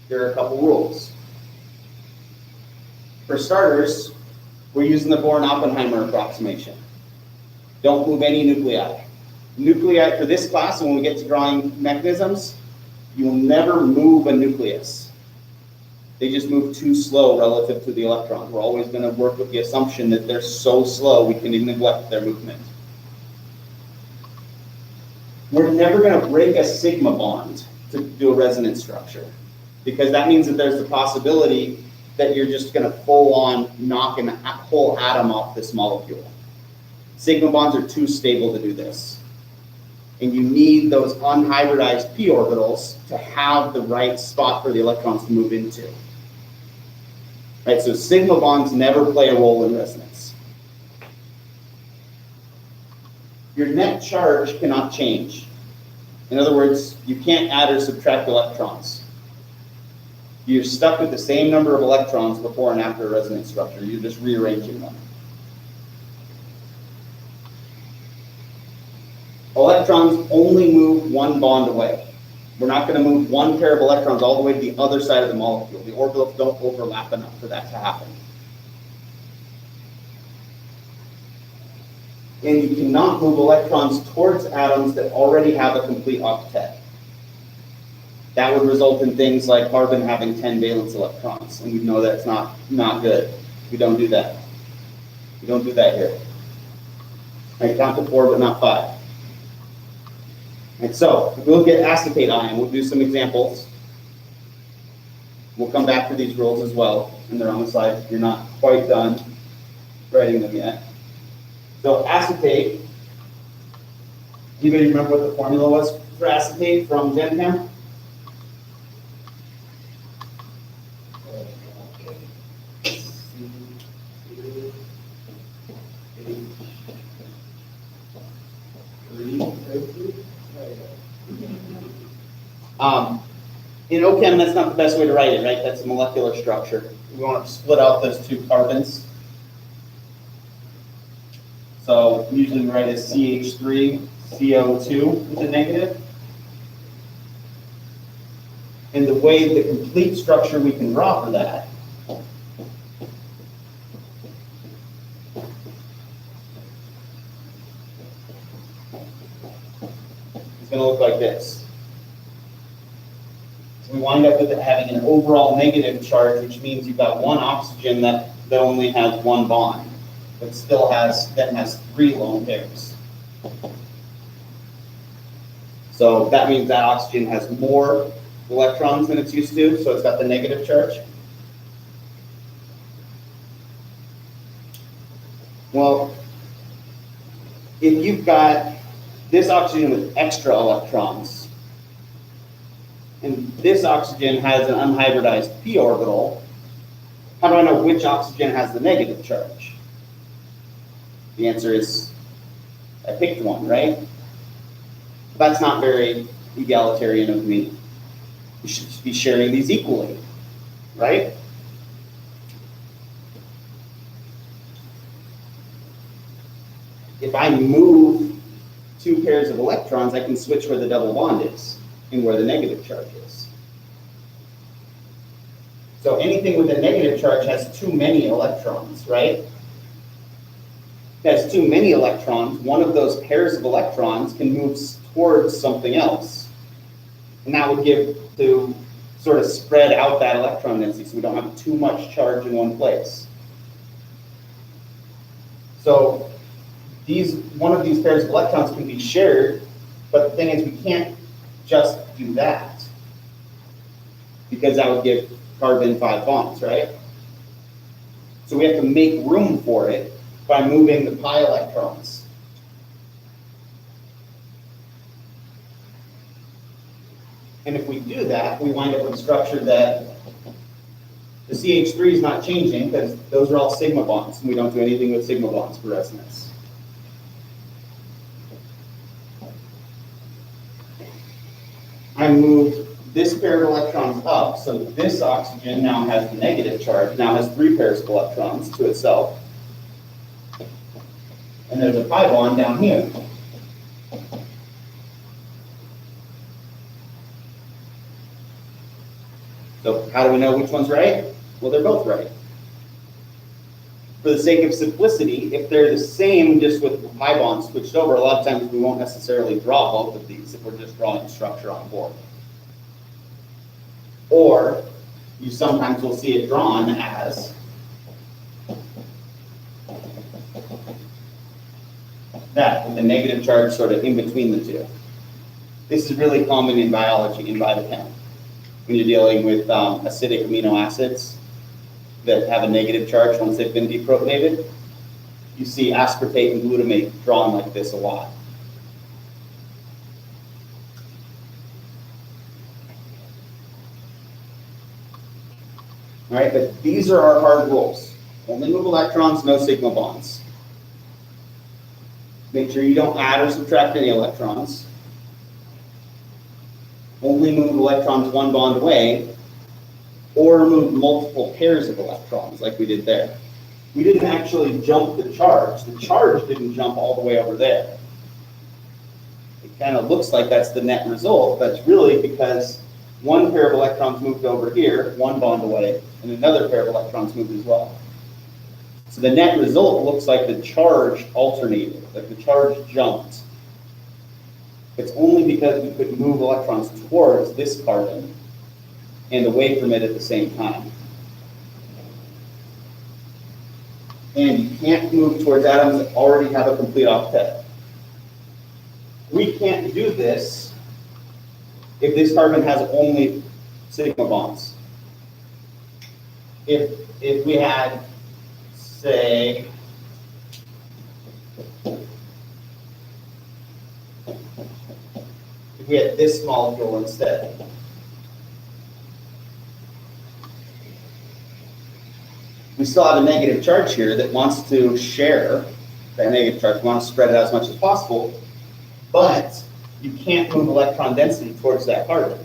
there are a couple rules. For starters, we're using the Bohr-Oppenheimer approximation. Don't move any nuclei. Nuclei for this class, and when we get to drawing mechanisms, you will never move a nucleus. They just move too slow relative to the electrons. We're always going to work with the assumption that they're so slow we can neglect their movement. We're never going to break a sigma bond to do a resonance structure, because that means that there's the possibility that you're just going to full on knock a whole atom off this molecule. Sigma bonds are too stable to do this. And you need those unhybridized p orbitals to have the right spot for the electrons to move into. Right, so sigma bonds never play a role in resonance. Your net charge cannot change. In other words, you can't add or subtract electrons. You're stuck with the same number of electrons before and after a resonance structure. You're just rearranging them. Electrons only move one bond away. We're not going to move one pair of electrons all the way to the other side of the molecule. The orbitals don't overlap enough for that to happen. And you cannot move electrons towards atoms that already have a complete octet. That would result in things like carbon having 10 valence electrons, and we know that's not good. We don't do that. We don't do that here. I count to 4, but not 5. And so, if we look at acetate ion, we'll do some examples. We'll come back to these rules as well, and they're on the slide if you're not quite done writing them yet. So acetate, anybody remember what the formula was for acetate from Gen Chem? In OChem, that's not the best way to write it, right? That's a molecular structure. We want to split out those two carbons. So usually we write as CH3, CO2 with a negative. And the way the complete structure we can draw for that is going to look like this. So we wind up with it having an overall negative charge, which means you've got one oxygen that only has one bond, but still has 3 lone pairs. So that means that oxygen has more electrons than it's used to, so it's got the negative charge. Well, if you've got this oxygen with extra electrons, and this oxygen has an unhybridized p orbital, how do I know which oxygen has the negative charge? The answer is, I picked one, right? That's not very egalitarian of me. We should be sharing these equally, right? If I move 2 pairs of electrons, I can switch where the double bond is and where the negative charge is. So anything with a negative charge has too many electrons, right? It has too many electrons. One of those pairs of electrons can move towards something else. And that would give to sort of spread out that electron density so we don't have too much charge in one place. So one of these pairs of electrons can be shared, but the thing is we can't just do that because that would give carbon 5 bonds, right? So we have to make room for it by moving the pi electrons. And if we do that, we wind up with a structure that the CH3 is not changing because those are all sigma bonds, and we don't do anything with sigma bonds for resonance. I moved this pair of electrons up, so this oxygen now has the negative charge, now has 3 pairs of electrons to itself. And there's a pi bond down here. So how do we know which one's right? Well, they're both right. For the sake of simplicity, if they're the same just with pi bonds switched over, a lot of times we won't necessarily draw both of these if we're just drawing the structure on board. Or you sometimes will see it drawn as that, with the negative charge sort of in between the two. This is really common in biology, in biochem, when you're dealing with acidic amino acids that have a negative charge once they've been deprotonated. You see aspartate and glutamate drawn like this a lot. All right, but these are our hard rules. Only move electrons, no sigma bonds. Make sure you don't add or subtract any electrons. Only move electrons 1 bond away, or move multiple pairs of electrons like we did there. We didn't actually jump the charge. The charge didn't jump all the way over there. It kind of looks like that's the net result. That's really because one pair of electrons moved over here, one bond away, and another pair of electrons moved as well. So the net result looks like the charge alternated, like the charge jumped. It's only because we could move electrons towards this carbon and away from it at the same time. And you can't move towards atoms that already have a complete octet. We can't do this if this carbon has only sigma bonds. If we had, say, if we had this molecule instead, we still have a negative charge here that wants to share that negative charge, wants to spread it out as much as possible, but you can't move electron density towards that carbon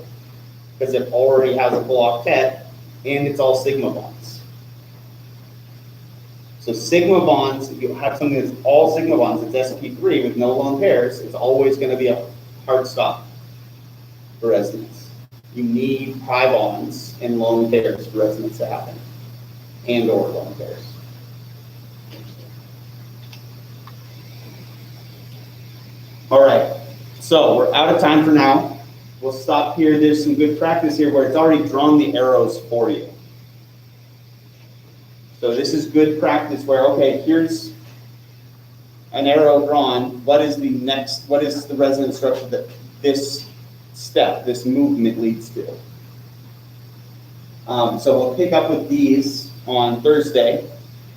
because it already has a full octet and it's all sigma bonds. So sigma bonds, if you have something that's all sigma bonds, it's sp3 with no lone pairs, it's always going to be a hard stop for resonance. You need pi bonds and lone pairs for resonance to happen, and or lone pairs. All right, so we're out of time for now. We'll stop here. There's some good practice here where it's already drawn the arrows for you. So this is good practice where, okay, here's an arrow drawn. What is the next, what is the resonance structure that this step, this movement leads to? So we'll pick up with these on Thursday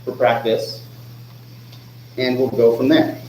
for practice, and we'll go from there.